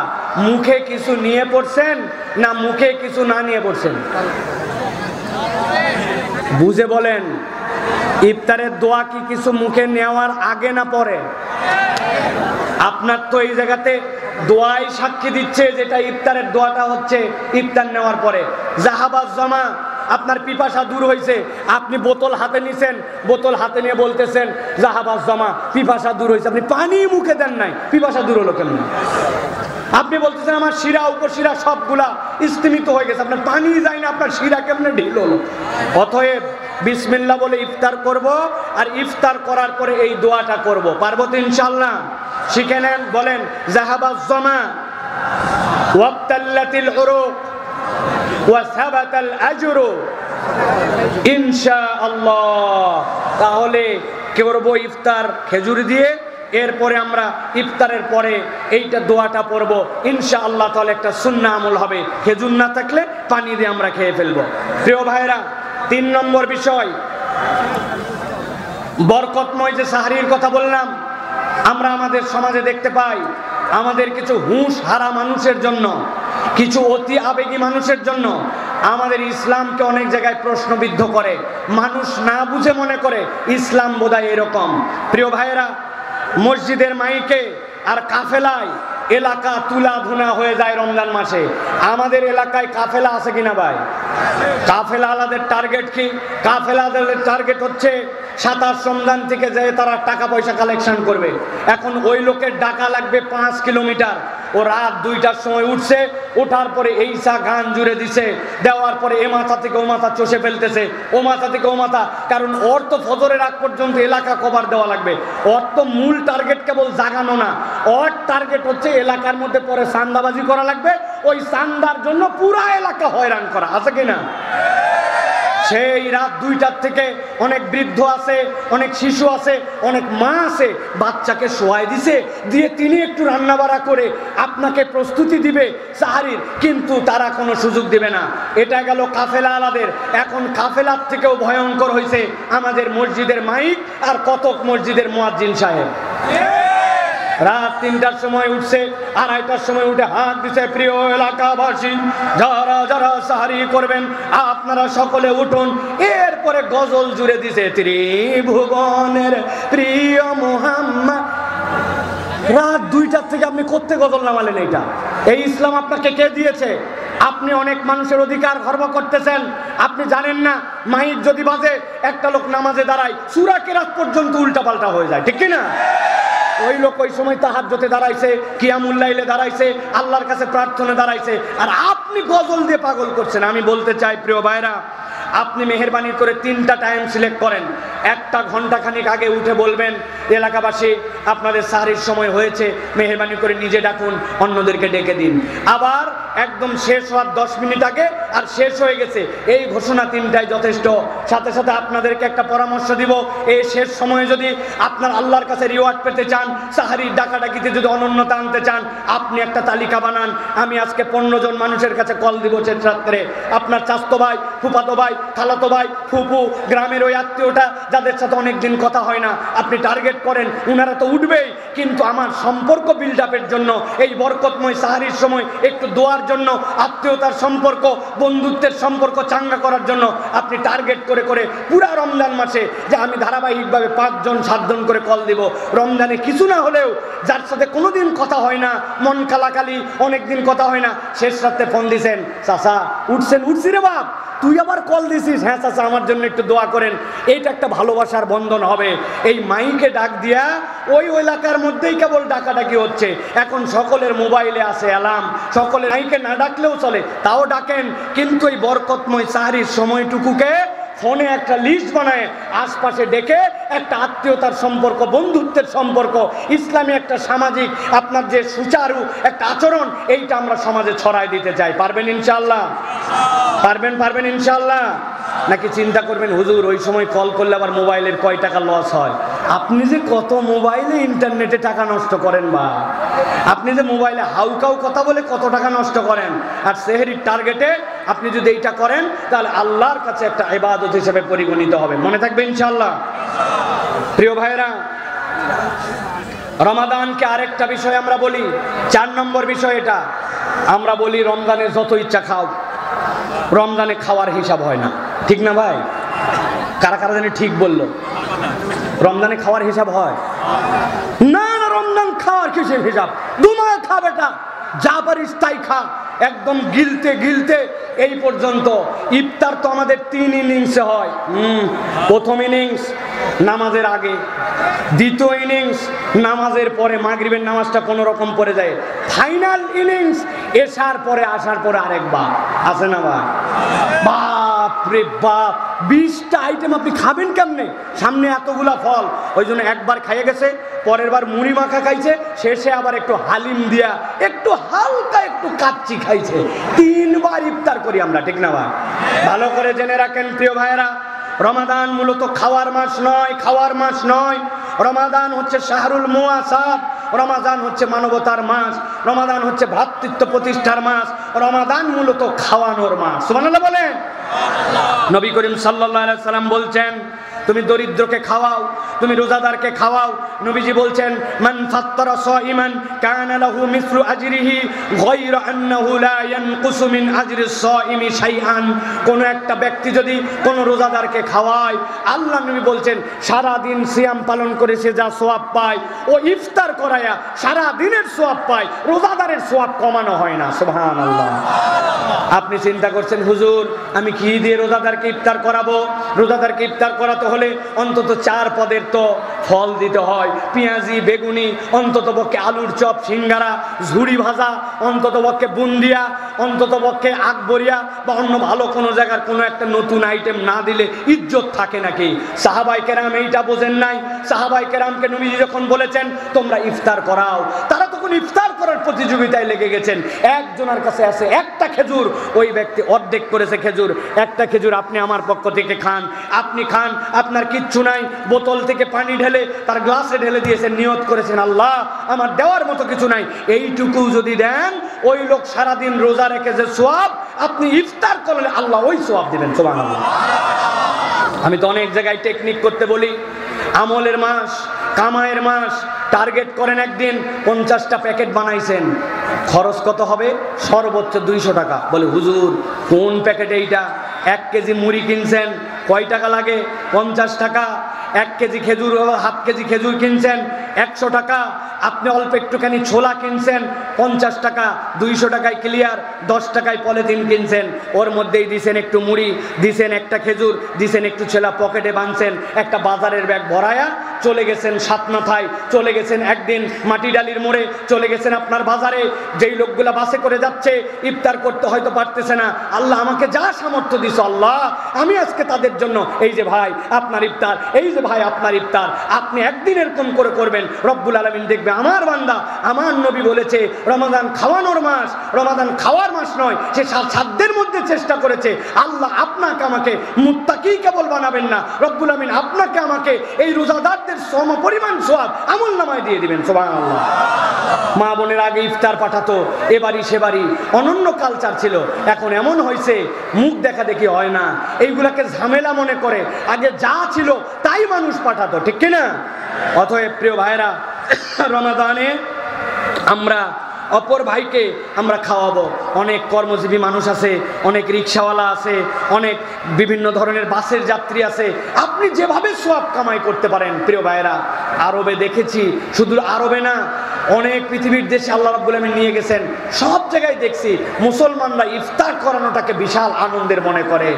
মুখে কিছু নিয়ে পড়ছেন না মুখে কিছু না নিয়ে পড়ছেন? বুঝে বলেন, ইফতারের দোয়া কি কিছু মুখে নেওয়ার আগে না পরে? আপনার তো এই জায়গাতে দোয়াই সাক্ষী দিচ্ছে যেটা ইফতারের দোয়াটা হচ্ছে ইফতার নেওয়ার পরে। যাহাবাজ জামা, আপনার পিপাসা দূর হয়েছে, আপনি বোতল হাতে নিছেন, বোতল হাতে নিয়ে বলতেছেন যাহাবাজ জামা, পিপাসা দূর হয়েছে, আপনি পানি মুখে দেন নাই, পিপাসা দূর হলো কেমন? আপনি বলতেছেন আমার শিরা উপশিরা সবগুলা স্তিমিত হয়ে গেছে, আপনার পানি যায় না, আপনার শিরা কেমনে ঢিল হলো? অতএব বিসমিল্লাহ বলে ইফতার করব, আর ইফতার করার পরে এই দোয়াটা করব। পারবো তো ইনশাআল্লাহ? শিখে নেন, বলেন যাহাবাজ জামা ওয়াবতাল্লাতিল উরুক ওয়া সাবাতাল আজরু ইনশাআল্লাহ। তাহলে করব ইফতার খেজুর দিয়ে, এরপরে আমরা ইফতারের পরে এইটা দোয়াটা পড়ব ইনশাআল্লাহ, তাহলে একটা সুন্নাহ আমল হবে। খেজুর না থাকলে পানি দিয়ে আমরা খেয়ে ফেলবো। প্রিয় ভাইরা, 3 নম্বর বিষয়, বরকতময় যে সাহরির কথা বললাম, আমরা আমাদের সমাজে দেখতে পাই আমাদের কিছু হুঁশ হারা মানুষের জন্য, কিছু অতি আবেগী মানুষের জন্য আমাদের ইসলামকে অনেক জায়গায় প্রশ্নবিদ্ধ করে। মানুষ না বুঝে মনে করে ইসলাম বোধহয় এরকম। প্রিয় ভাইয়েরা, মসজিদের মাইকে আর কাফেলায় এলাকা তুলা ধুনা হয়ে যায় রমজান মাসে। আমাদের এলাকায় কাফেলা আছে কিনা ভাই? কাফেলা আলাদের টার্গেট কি? কাফেলা আলাদের টার্গেট হচ্ছে 27 রমজান থেকে যে তারা টাকা পয়সা কালেকশন করবে। এখন ওই লোকের ডাকা লাগবে 5 কিলোমিটার, ও রাত 2টার সময় উঠছে, ওঠার পরে এইসা গান জুড়ে দিছে, দেওয়ার পরে এ মাথা থেকে ও মাথা চষে ফেলতেছে, ও মাথা থেকে ও মাথা, কারণ ওর তো ফজরের আগ পর্যন্ত এলাকা কভার দেওয়া লাগবে। ওর তো মূল টার্গেট কেবল জাগানো না, ওর টার্গেট হচ্ছে এলাকার মধ্যে পরে চান্দাবাজি করা লাগবে, ওই চান্দার জন্য পুরা এলাকা হয়রান করা। আছে কিনা? সেই রাত 2টার থেকে অনেক বৃদ্ধ আছে, অনেক শিশু আছে, অনেক মা আছে, বাচ্চাকে শোয়াই দিছে, দিয়ে তিনি একটু রান্না বাড়া করে আপনাকে প্রস্তুতি দিবে সাহারির, কিন্তু তারা কোনো সুযোগ দিবে না। এটা গেল কাফেলা আলাদের। এখন কাফেলার থেকেও ভয়ঙ্কর হয়েছে আমাদের মসজিদের মাইক আর কতক মসজিদের মুয়াজ্জিন সাহেব। রাত 3টার সময় উঠছে, 2:30টার সময় উঠে হাত দিছে, প্রিয় এলাকাবাসী যারা যারা সাহারি করবেন আপনারা সকলে উঠুন। এরপরে গজল জুড়ে দিছে, ত্রিভুবনের প্রিয় মুহাম্মদ। রাত 2টার থেকে আপনি করতে গজল নামালেন? এইটা এই ইসলাম আপনাকে কে দিয়েছে? আপনি অনেক মানুষের অধিকার খর্ব করতেছেন, আপনি জানেন না। মাইক যদি বাজে, একটা লোক নামাজে দাঁড়ায়, সূরা কেরাত পর্যন্ত উল্টাপাল্টা হয়ে যায়, ঠিক কি না? ওই লোক ওই সময় তাহাজ্জুদে দাঁড়াইছে, কিয়ামুল লাইলে দাঁড়াইছে, আল্লাহর কাছে প্রার্থনা দাঁড়াইছে, আর আপনি গজল দিয়ে পাগল করছেন। আমি বলতে চাই প্রিয় ভাইরা, আপনি মেহেরবানি করে 3টা টাইম সিলেক্ট করেন। 1 ঘন্টা খানিক আগে উঠে বলবেন, এলাকাবাসী আপনাদের সাহরির সময় হয়েছে, মেহেরবানি করে নিজে ডাকুন, অন্যদেরকে ডেকে দিন। আবার একদম শেষ হওয়ার 10 মিনিট আগে আর শেষ হয়ে গেছে, এই ঘোষণা 3টাই যথেষ্ট। সাথে সাথে আপনাদেরকে একটা পরামর্শ দিব, এই শেষ সময়ে যদি আপনার আল্লাহর কাছে রিওয়ার্ড পেতে চান, সাহারির ডাকাডাকিতে যদি অনন্যতা আনতে চান, আপনি একটা তালিকা বানান। আমি আজকে 15 জন মানুষের কাছে কল দিব রাত্রে। আপনার চাচতো ভাই, ফুফাতো ভাই, খালাতো ভাই, ফুপু, গ্রামের ওই আত্মীয়টা যাদের সাথে অনেকদিন কথা হয় না, আপনি টার্গেট করেন। উনারা তো উঠবেই, কিন্তু আমার সম্পর্ক বিল্ড আপের জন্য, এই বরকতময় সাহারির সময় একটু দোয়ার জন্য, আত্মীয়তার সম্পর্ক, বন্ধুত্বের সম্পর্ক চাঙ্গা করার জন্য আপনি টার্গেট করে করে পুরা রমজান মাসে যে আমি ধারাবাহিকভাবে 5 জন 7 জন করে কল দিব। রমজানে কিছু না হলেও যার সাথে কোনোদিন কথা হয় না, মন কালাকালি, অনেকদিন কথা হয় না, শেষ রাতে ফোন দিছেন, চাচা উঠছেন? উঠছি রে বাপ। তুই আবার কল দিছিস? হ্যাঁ চাচা, আমার জন্য একটু দোয়া করেন। এইটা একটা ভালোবাসার বন্ধন হবে। এই মাইকে ডাক দিয়া ওই এলাকার মধ্যেই কেবল ডাকাডাকি হচ্ছে। এখন সকলের মোবাইলে আছে অ্যালার্ম, সকলের মাইকে না ডাকলেও চলে, তাও ডাকেন। কিন্তু এই বরকতময় সাহারির সময়টুকুকে ফোনে একটা লিস্ট বানায় আশপাশে ডেকে একটা আত্মীয়তার সম্পর্ক, বন্ধুত্বের সম্পর্ক, ইসলামী একটা সামাজিক আপনার যে সুচারু একটা আচরণ, এইটা আমরা সমাজে ছড়াই দিতে চাই। পারবেন ইনশাআল্লাহ? পারবেন ইনশাআল্লাহ? নাকি চিন্তা করবেন হুজুর ওই সময় কল করলে আবার মোবাইলের কয় টাকা লস হয়? আপনি যে কত মোবাইলে ইন্টারনেটে টাকা নষ্ট করেন, বা আপনি যে মোবাইলে হাউকাউ কথা বলে কত টাকা নষ্ট করেন, আর সেহরির টার্গেটে আপনি যদি এইটা করেন তাহলে আল্লাহর কাছে একটা ইবাদত হিসেবে পরিগণিত হবে। মনে থাকবে ইনশাআল্লাহ? প্রিয় ভাইরা, রমাদানকে আরেকটা বিষয় আমরা বলি, 4 নম্বর বিষয় এটা। আমরা বলি রমজানে যত ইচ্ছা খাও, রমজানে খাওয়ার হিসাব হয় না, ঠিক না ভাই? কারা কারা জানি ঠিক বললো? রমজানে খাওয়ার হিসাব হয় না? না, রমজান খাওয়ার কিসের হিসাব? দুমায় খা বেটা, যা পারিস তাই খা, একদম গিলতে গিলতে এই পর্যন্ত। ইফতার তো আমাদের 3 ইনিংসে হয়। প্রথম ইনিংস নামাজের আগে, দ্বিতীয় ইনিংস নামাজের পরে, মাগরিবের নামাজটা কোনো রকম পড়ে যায়, ফাইনাল ইনিংস এশার পরে, আসার পরে আরেকবার। আছে না ভাই? বাপরে বাপ, 20টা আইটেম আপনি খাবেন কেমনে? সামনে এতগুলা ফল, ওই জন্য একবার খাইয়ে গেছে, পরের বার মুড়ি মাখা খাইছে, শেষে আবার একটু হালিম দিয়া একটু হালকা একটু কাচ্চি খাইছে। 3 বার ইফতার করি আমরা, ঠিক না ভাই? ভালো করে জেনে রাখেন প্রিয় ভাইয়েরা, রমাদান মূলত খাওয়ার মাস নয়, খাওয়ার মাস নয়। রমাদান হচ্ছে শাহরুল মুআসাব, রমাদান হচ্ছে মানবতার মাস, রমাদান হচ্ছে ভ্রাতৃত্ব প্রতিষ্ঠার মাস, রমাদান মূলত খাওয়ানোর মাস। সুবহানাল্লাহ বলেন। নবী করিম সাল্লাল্লাহু আলাইহি সাল্লাম বলছেন, তুমি দরিদ্রকে খাওয়াও, তুমি রোজাদারকে খাওয়াও। নবীজি বলছেন, মান ফাত্তারা সাইমান কানা লাহু মিসলু আজরিহি গায়রা আন্নাহু লা ইয়ানকুসু মিন আজরিস সাইমি শাইআন। কোন একটা ব্যক্তি যদি কোন রোজাদারকে খাওয়ায়, আল্লাহ নবী বলছেন সারা দিন সিয়াম পালন করে সে যা সওয়াব পায়, ও ইফতার করায়া সারা দিনের সওয়াব পায়, রোজাদারের সওয়াব কমানো হয় না। সুবহানাল্লাহ। আপনি চিন্তা করছেন হুজুর আমি কি দিয়ে রোজাদারকে ইফতার করাবো? রোজাদারকে ইফতার করাতে হলে অন্তত 4 পদের তো ফল দিতে হয়, পেঁয়াজি, বেগুনি, অন্তত পক্ষে আলুর চপ, সিঙ্গারা, ঝুড়ি ভাজা, অন্তত পক্ষে বুন্দিয়া, অন্তত পক্ষে আকবরিয়া বা অন্য ভালো কোনো জায়গার কোনো একটা নতুন আইটেম না দিলে ইজ্জত থাকে নাকি? সাহাবায়ে কেরাম এইটা বোঝেন নাই। সাহাবায়ে কেরামকে নবীজি যখন বলেছেন তোমরা ইফতার করাও, তারা তখন ইফতার করার প্রতিযোগিতায় লেগে গেছেন। একজনের কাছে আছে একটা খেজুর, ওই ব্যক্তি অর্ধেক করেছে খেজুর, একটা খেজুর আপনি আমার পক্ষ থেকে খান। আপনি খান, আপনার কিচ্ছু নাই, বোতল থেকে পানি ঢেলে তার গ্লাসে ঢেলে দিয়েছেন, নিয়ত করেছেন আল্লাহ আমার দেওয়ার মতো কিছু নাই, এইটুকু যদি দেন, ওই লোক সারাদিন রোজা রেখে যে সওয়াব, আপনি ইফতার করলে আল্লাহ ওই সওয়াব দিবেন। সুবহানাল্লাহ। আমি তো অনেক জায়গায় টেকনিক করতে বলি, আমলের মাস, কামাইয়ের মাস, টার্গেট করেন একদিন 50টা প্যাকেট বানাইছেন, খরচ কত হবে? সর্বোচ্চ 200 টাকা। বলে হুজুর কোন প্যাকেট এইটা? 1 কেজি মুড়ি কিনছেন, কয় টাকা লাগে? 50 টাকা। 1 কেজি খেজুর, হাফ কেজি খেজুর কিনছেন 100 টাকা। আপনি অল্প একটুখানি ছোলা কিনছেন 50 টাকা, 200 টাকায় ক্লিয়ার। 10 টাকায় পলিথিন কিনছেন, ওর মধ্যেই দিছেন একটু মুড়ি, দিছেন একটা খেজুর, দিছেন একটু ছোলা, পকেটে বাঁধছেন, একটা বাজারের ব্যাগ ভরায়া চলে গেছেন সাতমাথায়, চলে গেছেন একদিন মাটিডালির মোড়ে, চলে গেছেন আপনার বাজারে। যেই লোকগুলা বাসে করে যাচ্ছে ইফতার করতে হয়তো পারতেছে না, আল্লাহ আমাকে যা সামর্থ্য দিছো আল্লাহ আমি আজকে তাদের জন্য, এই যে ভাই আপনার ইফতার, এই যে ভাই আপনার ইফতার। আপনি একদিন এরকম করে করবেন, রব্বুল আলামিন দেখবে আমার বান্দা, আমার নবী বলেছে রমাদান খাওয়ানোর মাস, রমাদান খাওয়ার মাস নয়, সে সাধ্যের মধ্যে চেষ্টা করেছে। আল্লাহ আপনাকে আমাকে মুত্তাকি কেবল বানাবেন না, রব্বুল আলামিন আপনাকে আমাকে এই রোজাদারদের সম পরিমাণ সওয়াব আমল নামায় দিয়ে দিবেন। সুবহানাল্লাহ। মা বোনের আগে ইফতার পাঠাতো, এবারই সেবারই অনন্য কালচার ছিল। এখন এমন হয়েছে মুখ দেখা দেখি হয় না, এইগুলাকে ঝামেলা মনে করে আগে যা ছিল তাই মানুষ পাঠাতো, ঠিক কিনা? অতএব প্রিয় ভাইরা, রমাদানে আমরা অপর ভাইকে আমরা খাওয়াবো। অনেক কর্মজীবী মানুষ আছে, অনেক রিক্সাওয়ালা আছে, অনেক বিভিন্ন ধরনের বাসের যাত্রী আছে। আপনি যেভাবে সওয়াব কামাই করতে পারেন প্রিয় ভাইরা, আরবে দেখেছি, শুধু আরবে না অনেক পৃথিবীর দেশে আল্লাহ রাব্বুল আলামিন নিয়ে গেছেন, সব জায়গায় দেখছি মুসলমানরা ইফতার করানোটাকে বিশাল আনন্দের মনে করে।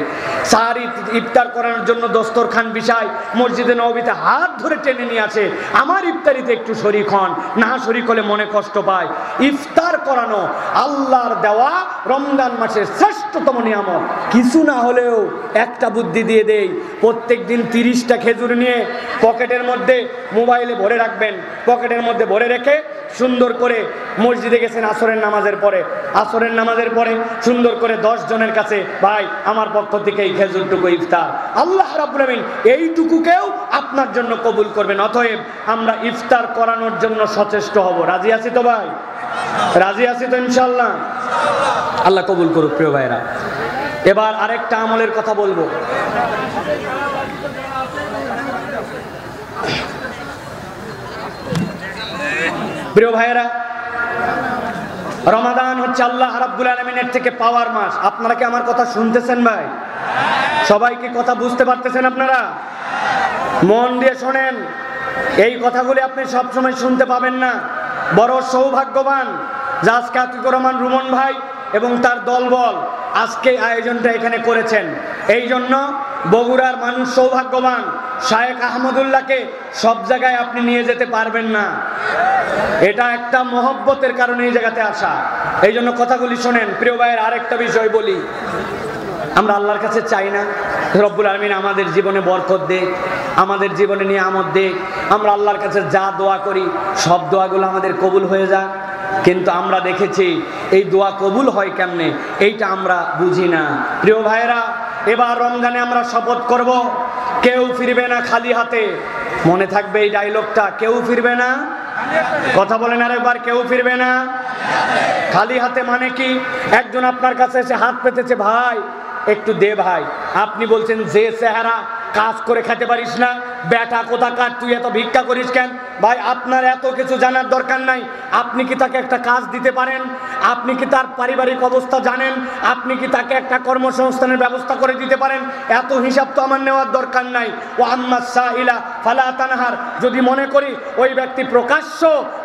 সাহারি ইফতার করানোর জন্য দস্তরখান বিছায়, মসজিদে নববীতে হাত ধরে টেনে নিয়ে আসে, আমার ইফতারিতে একটু শরীক হন, না শরীক হলে মনে কষ্ট পায়। ইফতার করানো আল্লাহর দেওয়া রমজান মাসের শ্রেষ্ঠতম নিয়ামত। কিছু না হলেও একটা বুদ্ধি দিয়ে দেই, প্রত্যেক দিন 30টা খেজুর নিয়ে পকেটের মধ্যে মোবাইলে ভরে রাখবেন, পকেটের মধ্যে ভরে রেখে সুন্দর করে মসজিদে গেছেন আসরের নামাজের পরে, আসরের নামাজের পরে সুন্দর করে 10 জনের কাছে, ভাই আমার পক্ষ থেকে এই খেজুরটুকু ইফতার, আল্লাহ রাব্বুল আলামিন এইটুকুকেও আপনার জন্য কবুল করবেন। অতএব আমরা ইফতার করানোর জন্য সচেষ্ট হব। রাজি আছি তো ভাই? রাজি আছি তো ইনশাআল্লাহ? আল্লাহ কবুল করুক প্রিয় ভাইরা। এবার আরেকটা আমলের কথা বলবো। প্রিয় ভাইয়েরা, রমাদান হচ্ছে আল্লাহ রাব্বুল আলামিনের থেকে পাওয়ার মাস। আপনারা কি আমার কথা শুনতেছেন ভাই? সবাই কি কথা বুঝতে পারতেছেন আপনারা? মন দিয়ে শোনেন, এই কথাগুলি আপনি সবসময় শুনতে পাবেন না। বড় সৌভাগ্যবান আজকে আতিকুর রহমান রুমন ভাই এবং তার দলবল আজকে আয়োজনটা এখানে করেছেন। এই জন্য বগুড়ার মানুষ সৌভাগ্যবান। শায়েখ আহমদুল্লাহকে সব জায়গায় আপনি নিয়ে যেতে পারবেন না, এটা একটা মহব্বতের কারণে এই জায়গাতে আসা। এই জন্য কথাগুলি শোনেন। প্রিয় ভাইয়ের আরেকটা বিষয় বলি, আমরা আল্লাহর কাছে চাই না রব্বুল আলামিন আমাদের জীবনে বরকত দেখ, আমাদের জীবনে নিয়ামত দেখ। আমরা আল্লাহর কাছে যা দোয়া করি সব দোয়াগুলো আমাদের কবুল হয়ে যায়, কিন্তু আমরা দেখেছি এই দোয়া কবুল হয় কেমনে এইটা আমরা বুঝি না। প্রিয় ভাইয়েরা, এবার রমজানে আমরা শপথ করব, কেউ ফিরবে না খালি হাতে। মনে থাকবে এই ডায়লগটা, কেউ ফিরবে না। কথা বলেন আরেকবার, কেউ ফিরবে না খালি হাতে। মানে কি? একজন আপনার কাছে এসে হাত পেতেছে, ভাই একটু দে ভাই। আপনি বলছেন যে চেহারা, কাজ করে খেতে পারিস না, বেটা কোথাকার, তুই এত ভিক্ষা করিস কেন? ভাই আপনার এত কিছু জানার দরকার নাই। আপনি কি তাকে একটা কাজ দিতে পারেন? আপনি কি তার পারিবারিক অবস্থা জানেন? আপনি কি তাকে একটা কর্মসংস্থানের ব্যবস্থা করে দিতে পারেন? এত হিসাব তো আমার নেওয়ার দরকার নাই। ও আম্মা সাইলা ফালা তানহার। যদি মনে করি ওই ব্যক্তি প্রকাশ্য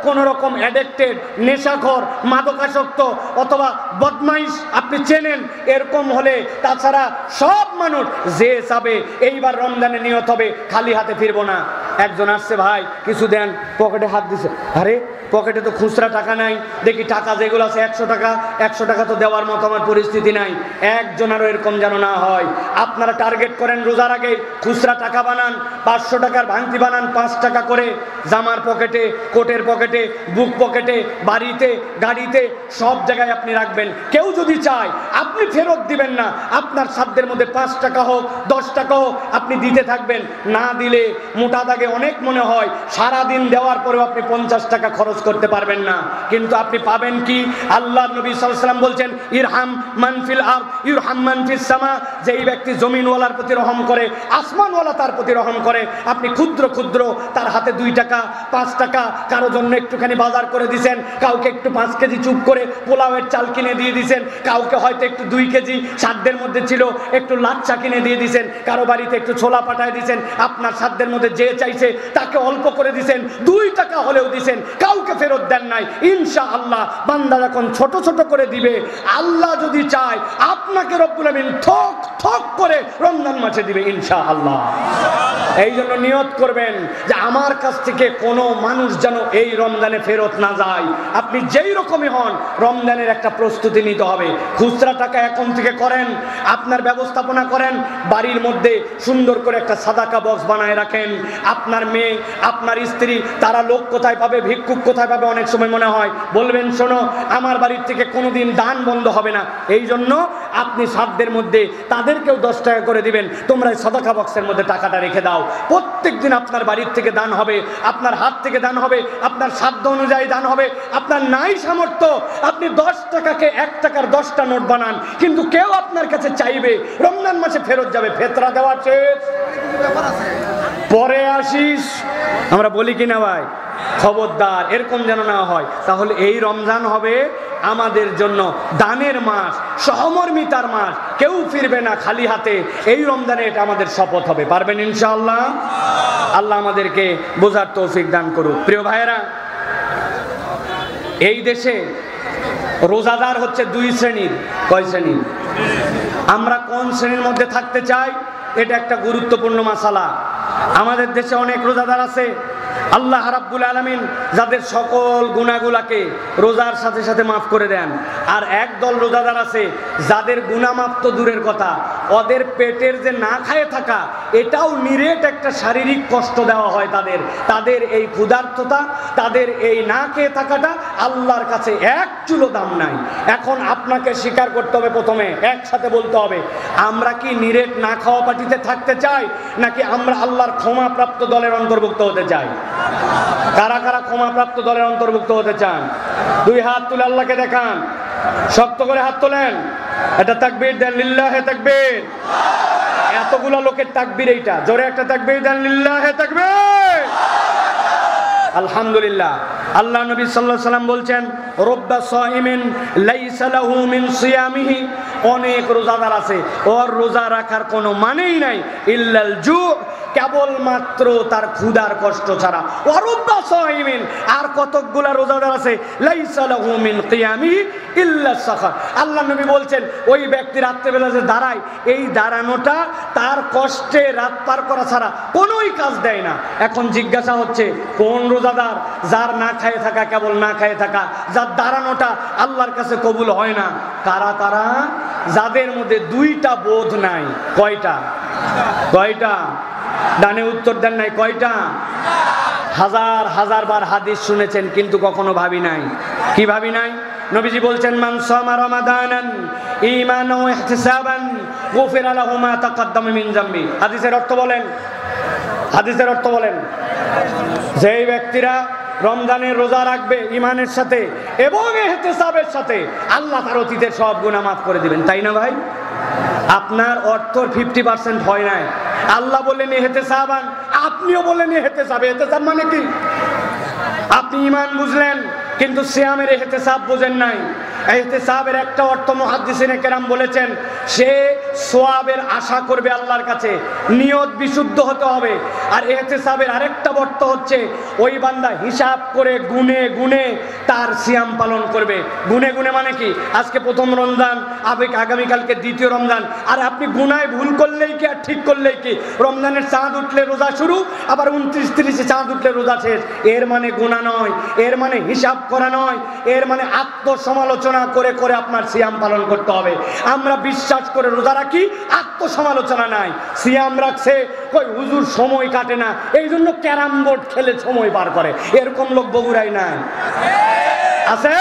কোন রকম অ্যাডিক্টেড, নেশাখোর, মাদকাসক্ত অথবা বদমাইশ আপনি চেনেন, এরকম হলে তাছাড়া সব মানুষ যে যাবে এইবার রমজানে নিয়ত হবে খালি হাতে ফিরবো না। একজন আসছে, ভাই কিছু দেন, পকেটে হাত দিছে, আরে পকেটে তো খুচরা টাকা নাই, দেখি টাকা যেগুলো আছে 100 টাকা, 100 টাকা তো দেওয়ার মতো আমার পরিস্থিতি নাই। একজনেরও এরকম যেন না হয়। আপনারা টার্গেট করেন রোজার আগে খুচরা টাকা বানান, 500 টাকার ভাঙতি বানান, 5 টাকা করে জামার পকেটে, কোটের পকেটে, বুক পকেটে, বাড়িতে, গাড়িতে, সব জায়গায় আপনি রাখবেন। কেউ যদি চায় আপনি ফেরত দিবেন না, আপনার সাধ্যের মধ্যে 5 টাকা হোক 10 টাকা হোক আপনি দিতে থাকবেন। না দিলে মোটা দাগে অনেক মনে হয় সারাদিন দেওয়ার পরেও আপনি 50 টাকা খরচ করতে পারবেন না, কিন্তু আপনি পাবেন কি? আল্লাহ নবী সাল্লাল্লাহু আলাইহি ওয়াসাল্লাম বলছেন, ইরহাম মান ফিল আরদ ইরহাম মান ফিস সামা। যেই ব্যক্তি জমিনওয়ালার প্রতি রহম করে, আসমানওয়ালা তার প্রতি রহম করে। আপনি ক্ষুদ্র ক্ষুদ্র তার হাতে 2 টাকা টাকা 5 টাকা কারো জন্য একটুখানি বাজার করে দিয়েছেন, কাউকে একটু 5 কেজি চুপ করে পোলাওয়ের চাল কিনে দিয়ে দিয়েছেন, কাউকে হয়তো একটু 2 কেজি সাধ্যের মধ্যে ছিল একটু লাচ্চা কিনে দিয়ে দিয়েছেন, কারো বাড়িতে একটু ছোলা পাঠায় দিয়েছেন, আপনার সাধ্যের মধ্যে যে চাইছে তাকে অল্প করে দিয়েছেন, 2 টাকা হলেও দিয়েছেন, কাউকে ফেরত দেন নাই। ইনশাআল্লাহ বান্দা যখন ছোট ছোট করে দিবে, আল্লাহ যদি চায় আপনাকে রব্বুল আমিন ঠক ঠক করে রমজান মাসে দিবে ইনশাআল্লাহ। এই জন্য নিয়ত করবেন যে আমার কাছ থেকে কোনো মানুষ যেন এই রমজানে ফেরত না যায়। আপনি যেই রকমই হন, রমজানের একটা প্রস্তুতি নিতে হবে। খুচরা টাকা এখন থেকে করেন, আপনার ব্যবস্থাপনা করেন, বাড়ির মধ্যে সুন্দর করে একটা সাদাকা বক্স বানায় রাখেন। আপনার মেয়ে, আপনার স্ত্রী, তারা লোক কোথায় পাবে, ভিক্ষুক কোথায় পাবে, অনেক সময় মনে হয় বলবেন শোনো আমার বাড়ির থেকে কোনোদিন দান বন্ধ হবে না, এই জন্য আপনি সাধ্যের মধ্যে তাদেরকেও 10 টাকা করে দিবেন, তোমরা এই সাদাকা বক্সের মধ্যে টাকাটা রেখে দাও। প্রত্যেক দিন আপনার বাড়ির থেকে দান হবে, আপনার হাত থেকে দান হবে, আপনার সাধ্য অনুযায়ী দান হবে। আপনার নাই সামর্থ্য, আপনি 10 টাকাকে 1 টাকার 10টা নোট বানান, কিন্তু কেউ আপনার কাছে চাইবে, রমজান মাসে ফেরত যাবে, ফেতরা দেওয়া শেষ, পরে আসিস, আমরা বলি কিনা ভাই? খবরদার এরকম যেন না হয়। তাহলে এই রমজান হবে আমাদের জন্য দানের মাস, সহমর্মিতার মাস, কেউ ফিরবে না খালি হাতে। এই রমজানে এটা আমাদের শপথ হবে, পারবেন ইনশাআল্লাহ? আল্লাহ আমাদেরকে বোঝার তৌফিক দান করুক। প্রিয় ভাইয়েরা, এই দেশে রোজাদার হচ্ছে 2 শ্রেণীর। কয় শ্রেণী? আমরা কোন শ্রেণীর মধ্যে থাকতে চাই, এটা একটা গুরুত্বপূর্ণ মাসালা। আমাদের দেশে অনেক রোজাদার আছে, আল্লাহ রাব্বুল আলামিন যাদের সকল গুনাহগুলোকে রোজার সাথে সাথে মাফ করে দেন। আর একদল রোজাদার আছে যাদের গুনাহ মাফ তো দূরের কথা, ওদের পেটের যে না খায়ে থাকা, এটাও নিরেট একটা শারীরিক কষ্ট দেওয়া হয় তাদের। তাদের এই ক্ষুধার্ততা, তাদের এই না খেয়ে থাকাটা আল্লাহর কাছে এক চুলো দাম নাই। এখন আপনাকে স্বীকার করতে হবে, প্রথমে একসাথে বলতে হবে, আমরা কি নিরেট না খাওয়া পার্টিতে থাকতে চাই, নাকি আমরা আল্লাহর ক্ষমাপ্রাপ্ত দলের অন্তর্ভুক্ত হতে চাই? কারা কারা ক্ষমাপ্রাপ্ত দলের অন্তর্ভুক্ত হতে চান? 2 হাত তুলে আল্লাহকে দেখান, শক্ত করে হাত তোলেন, এটা তাকবীর দেন, লিল্লাহে তাকবীর। এতগুলা লোকের তাকবীর, এইটা জোরে একটা তাকবীর দেন, লিল্লাহে তাকবীর। আলহামদুলিল্লাহ। আল্লাহ নবী সাল্লাল্লাহু আলাইহি ওয়াসাল্লাম বলছেন, রব্বা সাইমিন লাইসা লাহু মিন সিয়ামিহি, অনেক রোজাদার আছে, ওর রোজা রাখার কোনো মানেই নাই, ইল্লাল জু, কেবলমাত্র তার ক্ষুধার কষ্ট ছাড়া। ওয়ারুব্বা সাইমিন, আর কতকগুলা রোজাদার আছে, লাইসা লাহু মিন কিয়ামিহি ইল্লা সাখার। আল্লাহ নবী বলছেন, ওই ব্যক্তি রাত্রেবেলা যে দাঁড়ায়, এই দাঁড়ানোটা তার কষ্টে রাত পার করা ছাড়া কোনোই কাজ দেয় না। এখন জিজ্ঞাসা হচ্ছে, কোন রোজাদার? যার না খায় থাকা, কেবল না খায় থাকা, যার দাঁড়ানোটা আল্লাহর কাছে কবুল হয় না। কারা তারা? যাদের মধ্যে 2টা বোধ নাই। কয়টা? কয়টা? ডানে উত্তর দেন নাই। কয়টা? হাজার হাজার বার হাদিস শুনেছেন, কিন্তু কখনো ভাবি নাই। কি ভাবি নাই? নবীজি বলছেন, মান সামা রমাদানান ঈমানান ওয়া ইহতিসাবান গুফিরা লাহু মা তাকাদ্দামা মিন যামবি। হাদিসের অর্থ বলেন, হাদিসের অর্থ বলেন। যেই ব্যক্তিরা রমজানের রোজা রাখবে ঈমানের সাথে এবং ইহতিসাবের সাথে, আল্লাহ তার অতীতের সব গুনাহ মাফ করে দিবেন। তাই না ভাই? আপনার অর্থর 50% হয় নাই। আল্লাহ বললেন ইহতিসাবান, আপনিও বললেন ইহতিসাব। ইহতিসাব মানে কি? আপনি ঈমান বুঝলেন, কিন্তু সিয়ামের ইহতিসাব বুঝেন নাই। ইহতিসাবের একটা অর্থ মুহাদ্দিসিনে কেরাম বলেছেন, সে সওয়াবের আশা করবে আল্লাহর কাছে, নিয়ত বিশুদ্ধ হতে হবে। আর ইহতিসাবের আরেকটা অর্থ হচ্ছে, ওই বান্দা হিসাব করে গুনে গুনে তার সিয়াম পালন করবে। গুনে গুনে মানে কি? আজকে প্রথম রমজান, আগামীকালকে দ্বিতীয় রমজান, আর আপনি গুনায় ভুল করলেই কি আর ঠিক করলেই কি? রমজানের চাঁদ উঠলে রোজা শুরু, আবার 29-30 চাঁদ উঠলে রোজা শেষ। এর মানে গুনাহ নয়, এর মানে হিসাব করা নয়, এর মানে আত্মসমালোচনা করে করে আপনার সিয়াম পালন করতে হবে। আমরা বিশ্বাস করে রোজা রাখি, আত্মসমালোচনা নাই। সিয়াম রাখছে, কই হুজুর সময় কাটে না, এই জন্য ক্যারাম বোর্ড খেলে সময় পার করে, এরকম লোক বগুড়াই নাই? আছে?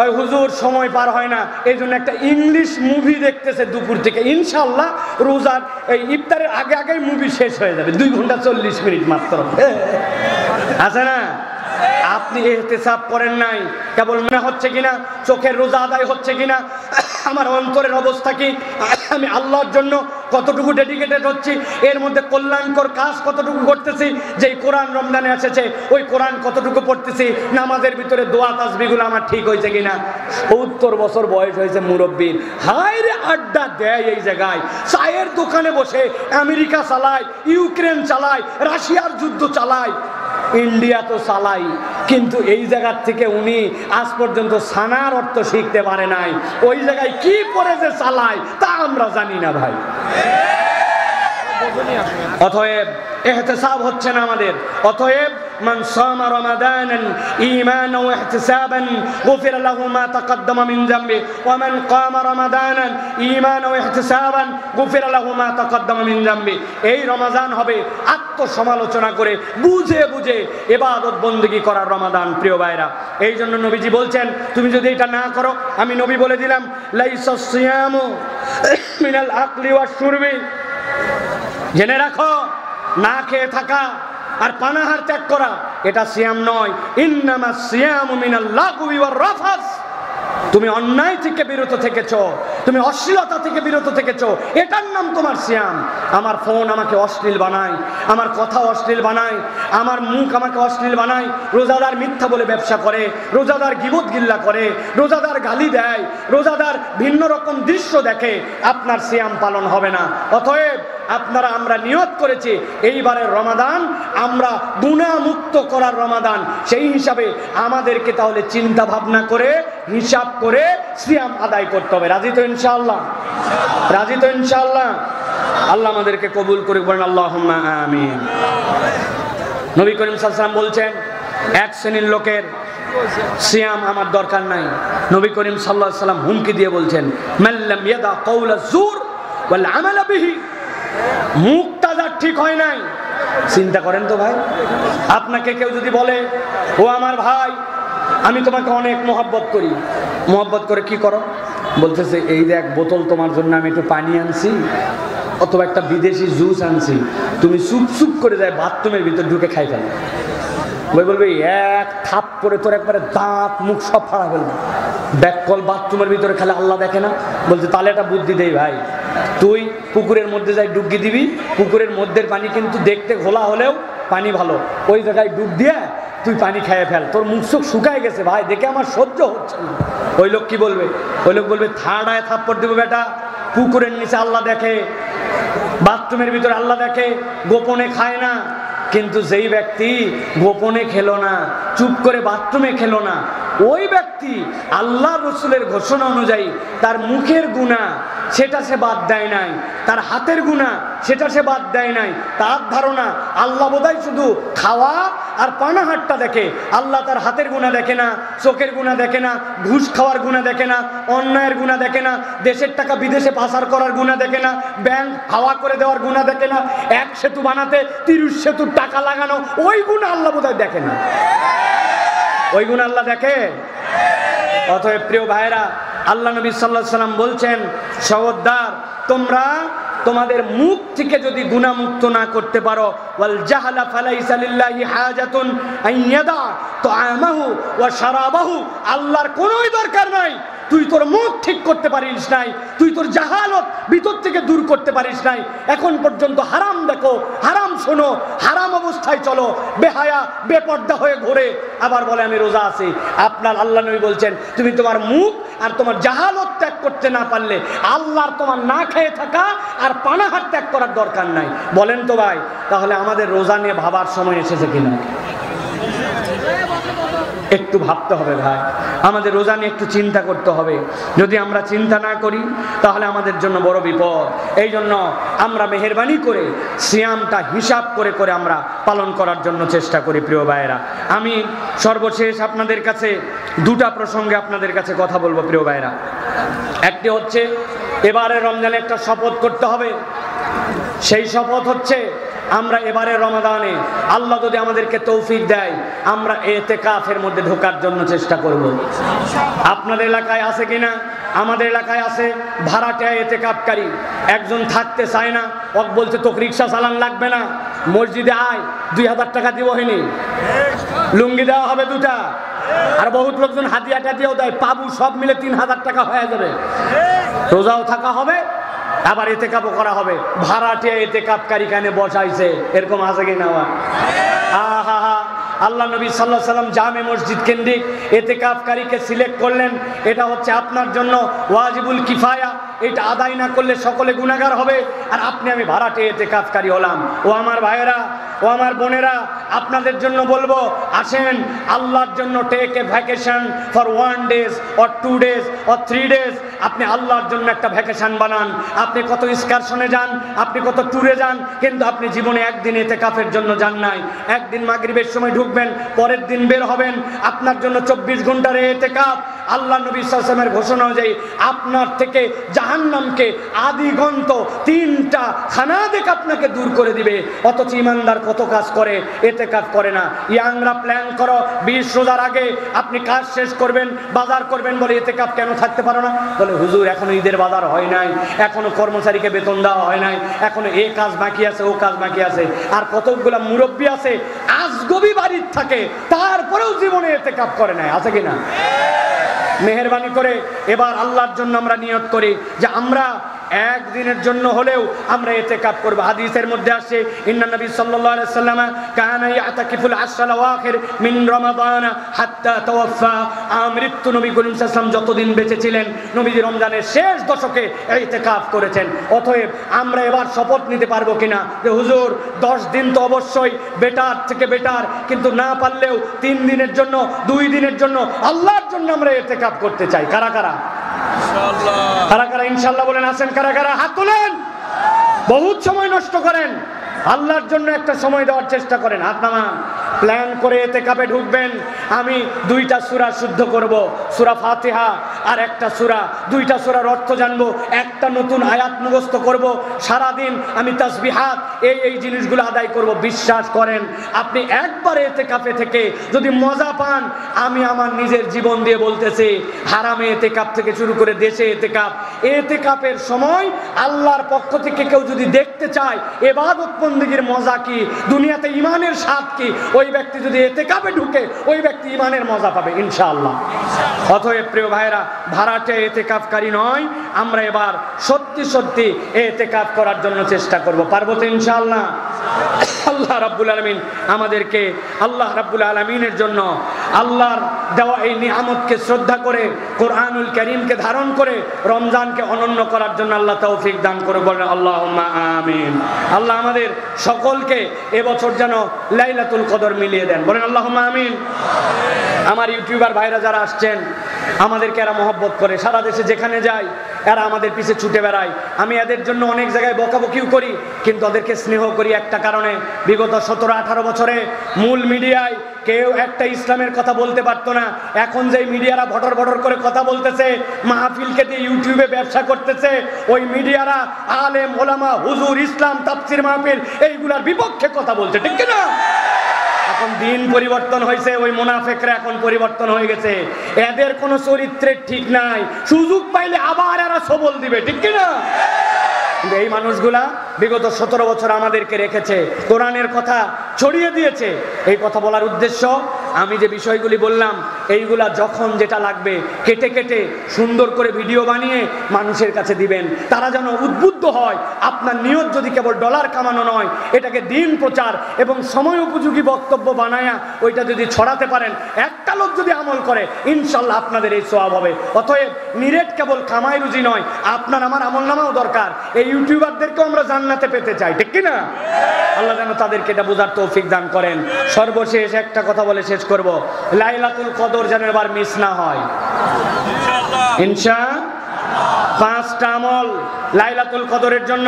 ওই হুজুর সময় পার হয় না, এই জন্য একটা ইংলিশ মুভি দেখতেছে দুপুর থেকে। ইনশাল্লাহ রোজার এই ইফতারের আগে আগেই মুভি শেষ হয়ে যাবে, 2 ঘন্টা 40 মিনিট মাত্র। আছে না? আপনি ইহতিসাব করেন নাই, কেবল মনে হচ্ছে কিনা, চোখের রোজা আদায় হচ্ছে কিনা, আমার অন্তরের অবস্থা কি, আমি আল্লাহর জন্য কতটুকু ডেডিকেটেড হচ্ছি, এর মধ্যে কল্যাণকর কাজ কতটুকু করতেছি, যেই কোরআন রমজানে এসেছে ওই কোরআন কতটুকু পড়তেছি, নামাজের ভিতরে দোয়া তাসবিহগুলো আমার ঠিক হয়েছে কিনা। 70 বছর বয়স হয়েছে মুরব্বীর, হায় রে আড্ডা দেয় এই জায়গায়, চায়ের দোকানে বসে আমেরিকা চালায়, ইউক্রেন চালায়, রাশিয়ার যুদ্ধ চালায়, ইন্ডিয়া তো চালাই, কিন্তু এই জায়গার থেকে উনি আজ পর্যন্ত সানার অর্থ শিখতে পারে নাই। ওই জায়গায় কি করে যে চালায় তা আমরা জানি না ভাই। অতএব ইহতিসাব হচ্ছে না আমাদের। অতএব মান সামা রমাদানান ঈমানান ওয়া ইহতিসাবান গুফিরা লাহু মা তাকদ্দামা মিন যামবি ওয়া মান কামা রমাদানান ঈমানান ওয়া ইহতিসাবান গুফিরা লাহু মা তাকদ্দামা মিন যামবি। এই রমাদান হবে আত্মসমালোচনা করে বুঝে বুঝে ইবাদত বندگی করার রমাদান প্রিয় ভাইরা। এই জন্য নবীজি বলছেন তুমি যদি এটা না করো, আমি নবী বলে দিলাম লাইসাস সিয়ামু মিনাল আকলি ওয়াশ শুরবি, জেনে রাখো না খেয়ে থাকা আর পানাহার ত্যাগ করা এটা সিয়াম নয়। ইন্নামাস সিয়ামু মিনাল লাগবি ওয়ার রাফাস, তুমি অন্যায় থেকে বিরত থেকেছো, তুমি অশ্লীলতা থেকে বিরত থেকেছো, এটার নাম তোমার সিয়াম। আমার ফোন আমাকে অশ্লীল বানায়, আমার কথা অশ্লীল বানায়, আমার মুখ আমাকে অশ্লীল বানায়। রোজাদার মিথ্যা বলে ব্যবসা করে, রোজাদার গীবত গিল্লা করে, রোজাদার গালি দেয়, রোজাদার ভিন্ন রকম দৃশ্য দেখে, আপনার সিয়াম পালন হবে না। অতএব আমরা নিয়ত করেছি এইবারের রমাদান আমরা গুনাহ মুক্ত করার রমাদান, সেই হিসাবে আমাদেরকে তাহলে চিন্তা ভাবনা করে হিসাব করে সিয়াম আদায় করতে হবে। রাজি তো ইনশাআল্লাহ? রাজি তো ইনশাআল্লাহ? আল্লাহ আমাদেরকে কবুল করে, বলেন আল্লাহুম্মা আমিন। নবী করিম সাল্লাল্লাহু আলাইহি ওয়াসাল্লাম বলছেন এক শ্রেণীর লোকের সিয়াম আমার দরকার নাই। নবী করিম সাল্লাল্লাহু আলাইহি ওয়াসাল্লাম হুমকি দিয়ে বলছেন মাল্লাম ইয়াদা কাওলা যুর ওয়াল আমাল বিহি, মুখটা যার ঠিক হয় নাই। চিন্তা করেন তো ভাই, আপনাকে কেউ যদি বলে ও আমার ভাই আমি তোমাকে অনেক মহব্বত করি, মহব্বত করে কি করো? বলতেছে এই দেখ বোতল তোমার জন্য আমি একটু পানি আনছি, অথবা একটা বিদেশি জুস আনছি, তুমি চুপ চুপ করে যায় বাথরুমের ভিতর ঢুকে খাই ফেলো। ওই বলবে এক থাপ করে তোর একবারে দাঁত মুখ সব ফাড়া ফেলবে, ব্যাককল বাথরুমের ভিতরে খেলে আল্লাহ দেখে না? বলছে তাহলে একটা বুদ্ধি দেই ভাই, তুই পুকুরের মধ্যে যাই ডুবকি দিবি, পুকুরের মধ্যের পানি কিন্তু দেখতে ঘোলা হলেও পানি ভালো, ওই জায়গায় ডুব দিয়ে তুই পানি খেয়ে ফেল, তোর মুখ চোখ শুকায় গেছে ভাই, দেখে আমার সহ্য হচ্ছে না। ওই লোক কি বলবে? ওই লোক বলবে থাড়ায় থাপ্পড় দেবো বেটা, পুকুরের নিচে আল্লাহ দেখে, বাথরুমের ভিতরে আল্লাহ দেখে, গোপনে খায় না। কিন্তু যেই ব্যক্তি গোপনে খেলো না, চুপ করে বাথরুমে খেলো না, ওই ব্যক্তি আল্লাহ রসুলের ঘোষণা অনুযায়ী তার মুখের গুনাহ সেটা সে বাদ দেয় নাই, তার হাতের গুনাহ সেটা সে বাদ দেয় নাই। তার ধারণা আল্লাহ বোধহয় শুধু খাওয়া আর পানাহারটা দেখে, আল্লাহ তার হাতের গুনাহ দেখে না, চোখের গুনাহ দেখে না, ঘুষ খাওয়ার গুনাহ দেখে না, অন্যায়ের গুনাহ দেখে না, দেশের টাকা বিদেশে পাচার করার গুনাহ দেখে না, ব্যাংক হাওয়া করে দেওয়ার গুনাহ দেখে না, এক সেতু বানাতে 30 সেতুর টাকা লাগানো ওই গুনাহ আল্লাহ বোধহয় দেখে না। ওই গুণ আল্লাহ দেখে? অতএব প্রিয় ভাইরা, আল্লাহ নবী সাল্লাল্লাহু আলাইহি সাল্লাম বলছেন খবরদার তোমরা তোমাদের মুখ থেকে যদি গুনাহ মুক্ত না করতে পারো, ওয়াল জাহলা ফালাইসা লিল্লাহি হাজাতুন আইয়াদা তাআমাহু ওয়া শারাবাহু, আল্লাহর কোনোই দরকার নাই তুই তোর মুখ ঠিক করতে পারিস নাই, তুই তোর জাহালত ভিতর থেকে দূর করতে পারিস নাই। এখন পর্যন্ত হারাম দেখো, হারাম শোনো, হারাম অবস্থায় চলো, বেহায়া বেপর্দা হয়ে ঘোরে, আবার বলে আমি রোজা আছি। আপনার আল্লাহ নবী বলছেন তুমি তোমার মুখ আর তোমার জাহালত ত্যাগ করতে না পারলে আল্লাহর তোমার না খেয়ে থাকা আর পানাহার ত্যাগ করার দরকার নাই। বলেন তো ভাই, তাহলে আমাদের রোজা নিয়ে ভাবার সময় এসেছে কিনা? একটু ভাবতে হবে ভাই, আমাদের রোজা নিয়ে একটু চিন্তা করতে হবে। যদি আমরা চিন্তা না করি তাহলে আমাদের জন্য বড় বিপদ। এই জন্য আমরা মেহেরবানি করে সিয়ামটা হিসাব করে করে আমরা পালন করার জন্য চেষ্টা করি। প্রিয় ভাইয়েরা, আমি সর্বশেষ আপনাদের কাছে দুটা প্রসঙ্গে আপনাদের কাছে কথা বলবো প্রিয় ভাইয়েরা। একটি হচ্ছে এবারে রমজানে একটা শপথ করতে হবে। সেই শপথ হচ্ছে আমরা এবারে রমাদানে আল্লাহ যদি আমাদেরকে তৌফিক দেয় আমরা ইতিকাফের মধ্যে ঢোকার জন্য চেষ্টা করব। আপনাদের এলাকায় আছে কিনা? আমাদের এলাকায় আছে। ভাড়াটিয়া ইতিকাফকারী একজন থাকতে চায় না, ওক বলছে তোকে রিক্সা চালান লাগবে না, মসজিদে আয় 2000 টাকা দিব, হয়নি লুঙ্গি দেওয়া হবে 2টা, আর বহুত লোকজন হাদিয়া টাদিয়াও দেয়, পাবু সব মিলে 3000 টাকা হয়ে যাবে। রোজাও থাকা হবে, আবার এতেকাপও করা হবে। ভাড়াটিয়া এতেকাপকারী কানে বসাইছে, এরকম আছে কি না? আহা হা, আল্লাহ নবী সাল্লাল্লাহু আলাইহি সাল্লাম জামে মসজিদ কেন্দ্রিক এতেকাফকারীকে সিলেক্ট করলেন। এটা হচ্ছে আপনার জন্য ওয়াজিবুল কিফায়া, এটা আদায় না করলে সকলে গুনাহগার হবে। আর আপনি আমি ভাড়াটে এতেকাফকারী হলাম। ও আমার ভাইয়েরা, ও আমার বোনেরা, আপনাদের জন্য বলবো, আসেন আল্লাহর জন্য take a vacation for 1 days or 2 days or 3 days। আপনি আল্লাহর জন্য একটা ভ্যাকেশন বানান। আপনি কত এক্সকারশনে যান, আপনি কত ট্যুরে যান, কিন্তু আপনি জীবনে একদিন এতেকাফের জন্য যান নাই। একদিন মাগরিবের সময় ঢুকবেন, পরের দিন বের হবেন। আপনার জন্য 24 ঘন্টার এতেকাফ। আল্লাহ নবী সাল্লাল্লাহু আলাইহি ওয়াসাল্লামের ঘোষণা অনুযায়ী আপনার থেকে জাহান্নামকে আদিগন্ত 3টা খানাদেক আপনাকে দূর করে দিবে। অথচ ইমানদার কত কাজ করে, এতেকাফ করে না। ইয়াংরা প্ল্যান করো 20 রোজার আগে আপনি কাজ শেষ করবেন, বাজার করবেন, বলে এতেকাফ কেন থাকতে পারো না? বলে হুজুর এখনো ঈদের বাজার হয় নাই, এখনো কর্মচারীকে বেতন দেওয়া হয় নাই, এখনো এ কাজ বাকি আছে, ও কাজ বাকি আছে। আর কতগুলা মুরব্বী আছে আজগবি বাড়ির থাকে, তারপরেও জীবনে এতেকাফ করে নাই, আছে কিনা? মেহেরবানি করে এবার আল্লাহর জন্য আমরা নিয়ত করি যে আমরা একদিনের জন্য হলেও আমরা এতেকাফ করব। হাদিসের মধ্যে আসে, ইন্না নবী সাল্লাল্লাহু আলাইহি ওয়াসাল্লাম কানা ইয়াতাকিফুল আশরাল আওয়াখির মিন রমাদান হাত্তা তাওয়াফা। মৃত্যু নবী করিম সাল্লাল্লাহু আলাইহি ওয়াসাল্লাম যতদিন বেঁচে ছিলেন, নবীজি রমজানের শেষ দশকে ইতিকাফ করেছেন। অতএব আমরা এবার শপথ নিতে পারবো কিনা যে হুজুর 10 দিন তো অবশ্যই বেটার থেকে বেটার, কিন্তু না পারলেও 3 দিনের জন্য, 2 দিনের জন্য আল্লাহর জন্য আমরা ইতিকাফ করতে চাই। কারা কারা ইনশাআল্লাহ? কারা কারা ইনশাআল্লাহ বলেন? আসেন কারা কারা, হাত তোলেন। বহুত সময় নষ্ট করেন, আল্লাহর জন্য একটা সময় দেওয়ার চেষ্টা করেন। হাত নামান। প্ল্যান করে এতেকাফে ঢুকবেন। আমি 2টা সূরা শুদ্ধ করব, সূরা ফাতিহা আর একটা সূরা, 2টা সূরার অর্থ জানবো, একটা নতুন আয়াত মুখস্থ করব। সারা দিন আমি তাসবিহাত এই জিনিসগুলো আদায় করব। বিশ্বাস করেন, আপনি একবার এতেকাফে থেকে যদি মজা পান, আমি আমার নিজের জীবন দিয়ে বলতেছি, হারামে এতেকাফ থেকে শুরু করে দেশে এতেকাফ, এতেকাফের সময় আল্লাহর পক্ষ থেকে কেউ যদি দেখতে চায় ইবাদত বন্দেগীর মজা কি, দুনিয়াতে ঈমানের স্বাদ কি, ওই ব্যক্তি যদি এতেকাফে ঢুকে, ওই ব্যক্তি ঈমানের মজা পাবে ইনশাআল্লাহ। অতএব প্রিয় ভাইরা, ভাড়াটে এতেকাফকারী নয়, আমরা এবার সত্যি সত্যি এতেকাফ করার জন্য চেষ্টা করব। পারবো তো ইনশাআল্লাহ? আল্লাহ রাব্বুল আলামিন আমাদেরকে, আল্লাহ রাব্বুল আলামিনের জন্য আল্লাহর দেওয়া এই নিয়ামতকে শ্রদ্ধা করে, কোরআনুল কারীমকে ধারণ করে রমজানকে অনন্য করার জন্য আল্লাহ তৌফিক দান করে। বলেন আল্লাহুম্মা আমিন। আল্লাহ আমাদের সকলকে এবছর যেন লাইলাতুল কদর মিলিয়ে দেন। বলেন আল্লাহুম্মা আমিন। আমার ইউটিউবার ভাইরা যারা আসছেন, আমাদেরকে এরা মহব্বত করে, সারা দেশে যেখানে যায় এরা আমাদের পিছে ছুটে বেড়ায়। আমি এদের জন্য অনেক জায়গায় বকাবকিও করি, কিন্তু ওদেরকে স্নেহ করি একটা কারণে, বিগত 17-18 বছরে মূল মিডিয়ায় কেউ একটা ইসলামের কথা বলতে পারতো না। এখন যে মিডিয়ারা ভটর ভটর করে কথা বলতেছে, মাহফিলকে দিয়ে ইউটিউবে ব্যবসা করতেছে, ওই মিডিয়ারা আলেম ওলামা হুজুর ইসলাম তাফসীর মাহফিল এইগুলার বিপক্ষে কথা বলছে, ঠিক কি না? এখন দিন পরিবর্তন হয়েছে, ওই মুনাফিকরা এখন পরিবর্তন হয়ে গেছে। এদের কোনো চরিত্রের ঠিক নাই, সুযোগ পাইলে আবার এরা সবল দিবে, ঠিক কি না? কিন্তু এই মানুষগুলা বিগত 17 বছর আমাদেরকে রেখেছে, কোরআনের কথা ছড়িয়ে দিয়েছে। এই কথা বলার উদ্দেশ্য, আমি যে বিষয়গুলি বললাম এইগুলা যখন যেটা লাগবে কেটে কেটে সুন্দর করে ভিডিও বানিয়ে মানুষের কাছে দিবেন, তারা যেন উদ্বুদ্ধ হয়। আপনার নিয়ত যদি কেবল ডলার কামানো নয়, এটাকে দিন প্রচার এবং সময় উপযোগী বক্তব্য বানায়া ওইটা যদি ছড়াতে পারেন, একটা লোক যদি আমল করে, ইনশাল্লাহ আপনাদের এই সওয়াব হবে। অতএব নিরেট কেবল কামাই রুজি নয়, আপনার আমার আমলনামাও দরকার। এই ইউটিউবারদেরকেও আমরা জান্নাতে পেতে চাই, ঠিক কি না? আল্লাহ যেন তাদেরকে এটা বোঝার তৌফিক দান করেন। সর্বশেষ একটা কথা বলে শেষ করব, লাইলাতুল কদর যেন এবার মিস না হয় ইনশাআল্লাহ। 5টা আমল লাইলাতুল কদরের জন্য,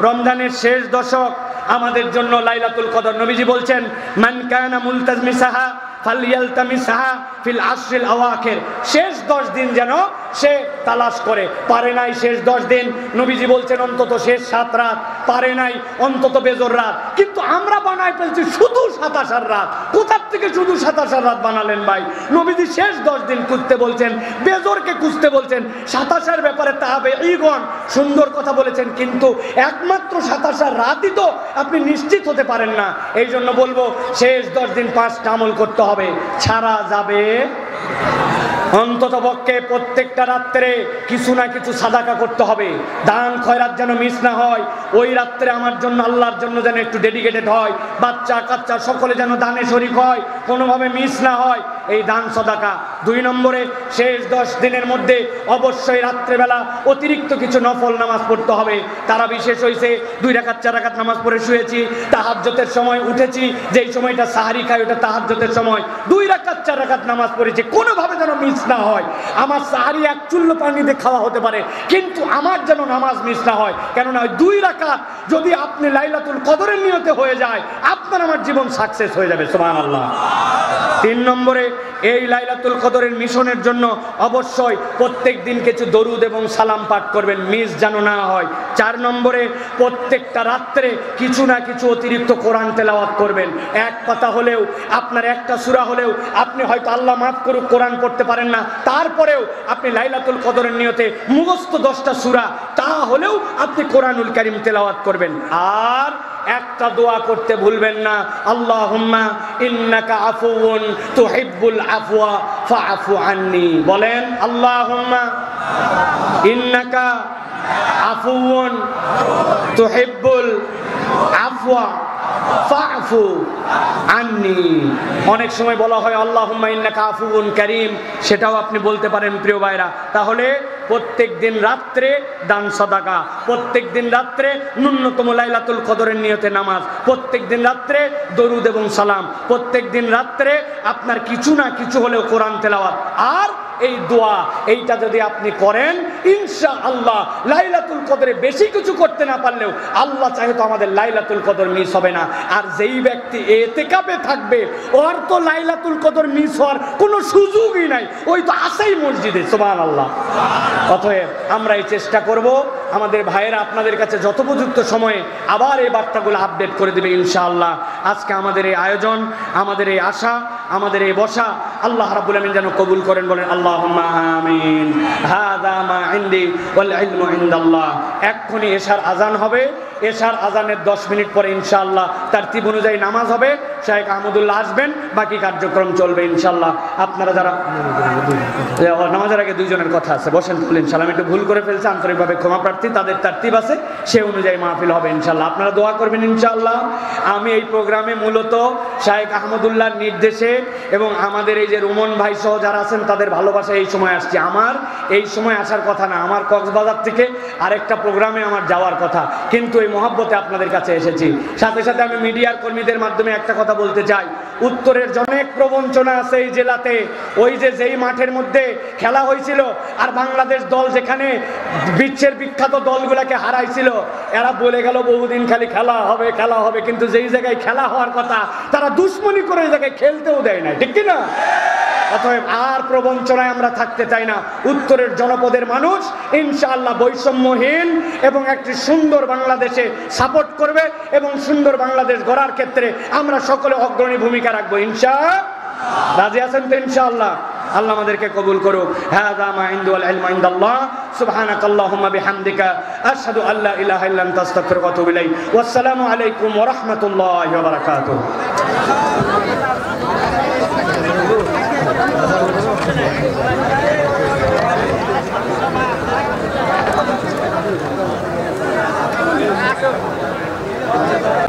রমজানের শেষ দশক আমাদের জন্য লাইলাতুল কদর। নবীজি বলছেন, মান কানা মুলতামিসাহা ফালইয়ালতামিসহা ফিল আশরিল আওয়াখির। শেষ 10 দিন যেন সে তালাশ করে। পারে নাই শেষ 10 দিন, নবীজি বলছেন অন্তত শেষ 7 রাত, পারে নাই অন্তত বেজর রাত। কিন্তু আমরা বানাই ফেলছি শুধু 27 রাত। কোথার থেকে শুধু 27 রাত বানালেন ভাই? নবীজি শেষ 10 দিন খুঁজতে বলছেন, বেজরকে খুঁজতে বলছেন। 27 ব্যাপারে তাবেঈগণ সুন্দর কথা বলেছেন, কিন্তু একমাত্র 27 রাতই তো আপনি নিশ্চিত হতে পারেন না। এই জন্য বলবো শেষ 10 দিন 5টা আমল করতে হবে, ছাড়া যাবে অন্ততপক্ষে প্রত্যেকটা রাত্রে কিছু না কিছু সাদাকা করতে হবে, দান খয়রাত যেন মিস না হয়। ওই রাত্রে আমার জন্য, আল্লাহর জন্য যেন একটু ডেডিকেটেড হয়, বাচ্চা কাচ্চা সকলে যেন দানে শরীক হয়, কোনোভাবে মিস না হয় এই দান সাদাকা। 2 নম্বরে শেষ 10 দিনের মধ্যে অবশ্যই রাত্রেবেলা অতিরিক্ত কিছু নফল নামাজ পড়তে হবে। তারা বিশেষ হয়েছে 2 রাকাত 4 রাকাত নামাজ পড়ে শুয়েছি, তাহাজ্জুদের সময় উঠেছি, যেই সময়টা সাহারি খাই ওটা তাহাজ্জুদের সময়, 2 রাকাত 4 রাকাত নামাজ পড়েছি, কোনোভাবে যেন মিস না হয়। আমার সাহারি 1 চুল্লু পানিতে খাওয়া হতে পারে, কিন্তু আমার যেন নামাজ মিস না হয়। কেননা ওই 2 রাকাত যদি আপনি লাইলাতুল কদরের নিয়তে হয়ে যায়, আপনার আমার জীবন সাকসেস হয়ে যাবে। সুবহানাল্লাহ। 3 নম্বরে এই লাইলাতুল কদরের মিশনের জন্য অবশ্যই প্রত্যেক দিন কিছু দরুদ এবং সালাম পাঠ করবেন, মিস যেন না হয়। 4 নম্বরে প্রত্যেকটা রাত্রে কিছু না কিছু অতিরিক্ত কোরআন তেলাওয়াত করবেন। 1 পাতা হলেও, আপনার একটা সূরা হলেও, আপনি হয়তো আল্লাহ মাফ করুক কোরআন পড়তে পারেন না, তারপরেও আপনি লাইলাতুল কদরের নিয়তে মুখস্থ 10টা সূরা তা হলেও আপনি কোরআনুল কারীম তেলাওয়াত করবেন। আর একটা দোয়া করতে ভুলবেন না, আল্লাহুম্মা ইন্নাকা আফুউন তুহিব্বুল আফওয়া ফাআফু আন্নি। বলেন আল্লাহুম্মা ইন্নাকা আফুউন তুহিব্বুল আফওয়া ফাআফু আন্নি। অনেক সময় বলা হয় আল্লাহুম্মা ইন্নাকা আফুউন কারীম, সেটাও আপনি বলতে পারেন প্রিয় ভাইরা। তাহলে প্রত্যেক দিন রাত্রে দান সাদাকা, প্রত্যেক দিন রাত্রে ন্যূনতম লাইলাতুল কদরের নিয়তে নামাজ, প্রত্যেক দিন রাত্রে দরুদ এবং সালাম, প্রত্যেক দিন রাত্রে আপনার কিছু না কিছু হলেও কোরআন তেলাওয়াত। আর এই দোয়া এইটা যদি আপনি করেন, ইনশাআল্লাহ লাইলাতুল কদরে বেশি কিছু করতে না পারলেও আল্লাহ চাহে তো আমাদের লাইলাতুল কদর মিস হবে না। আর যেই ব্যক্তি ইতিকাফে থাকবে ওর তো লাইলাতুল কদর মিস হওয়ার কোনো সুযোগই নাই, ওই তো আসেই মসজিদে। সুবহানাল্লাহ। অতএব আমরা এই চেষ্টা করব, আমাদের ভাইয়েরা আপনাদের কাছে যথোপযুক্ত সময়ে আবার এই বার্তাগুলো আপডেট করে দেবে ইনশাআল্লাহ। আজকে আমাদের এই আয়োজন, আমাদের এই আশা, আমাদের এই বসা আল্লাহ রাব্বুল আমিন যেন কবুল করেন। বলেন আল্লাহুম্মা আমিন। হাযা মা ইনদি ওয়াল ইলমু ইনদাল্লাহ। এক্ষুনি এশার আজান হবে, এশার আজানের 10 মিনিট পরে ইনশাআল্লাহ তারতিব অনুযায়ী নামাজ হবে, শায়েখ আহমদুল্লাহ আসবেন, বাকি কার্যক্রম চলবে ইনশাআল্লাহ। আপনারা যারা নামাজের আগে 2 জনের কথা আছে, বসেন বলেন ইনশাআল্লাহ। আমি একটু ভুল করে ফেলছি, আন্তরিকভাবে ক্ষমা প্রার্থী। তাদের তারতিব আছে, সে অনুযায়ী মাহফিল হবে ইনশাআল্লাহ। আপনারা দোয়া করবেন ইনশাআল্লাহ। আমি এই প্রোগ্রামে মূলত শায়েখ আহমদুল্লাহর নির্দেশে এবং আমাদের এই যে রুমন ভাই সহ যারা আছেন তাদের ভালোবাসায় এই সময় আসছি। আমার এই সময় আসার কথা না, আমার কক্সবাজার থেকে আরেকটা প্রোগ্রামে আমার যাওয়ার কথা, কিন্তু এই মহব্বতে আপনাদের কাছে এসেছি। সাথে সাথে আমি মিডিয়ার কর্মীদের মাধ্যমে একটা কথা বলতে চাই, উত্তরের অনেক প্রবঞ্চনা আছে এই জেলাতে। ওই যে যেই মাঠের মধ্যে খেলা হয়েছিল আর বাংলাদেশ দল যেখানে বিশ্বের বিখ্যাত দলগুলোকে হারাইছিল, এরা বলে গেল বহুদিন খালি খেলা হবে খেলা হবে, কিন্তু যেই জায়গায় খেলা হওয়ার কথা তারা দুশ্মনী করে এই জায়গায় খেলতেও দেয় না, ঠিক কিনা? অতএব আর প্রবঞ্চনায় আমরা থাকতে চাই না। উত্তরের জনপদের মানুষ ইনশাআল্লাহ বৈষম্যহীন এবং একটি সুন্দর বাংলাদেশে সাপোর্ট করবে এবং সুন্দর বাংলাদেশ গড়ার ক্ষেত্রে আমরা সকলে অগ্রণী ভূমিকা রাখবো ইনশাআল্লাহ। রাজি আছেন তো ইনশাআল্লাহ? আল্লাহ আমাদেরকে কবুল করুক। হাযা মা ইনদি ওয়াল ইলমু ইনদাল্লাহ। সুবহানাকাল্লাহুম্মা বিহামদিকা আশহাদু আল্লা ইলাহা ইল্লা আনতা আস্তাগফিরুকা ওয়া আতুবু ইলাইক। ওয়াসসালামু আলাইকুম ওয়া রাহমাতুল্লাহি ওয়া বারাকাতুহু। Thank you.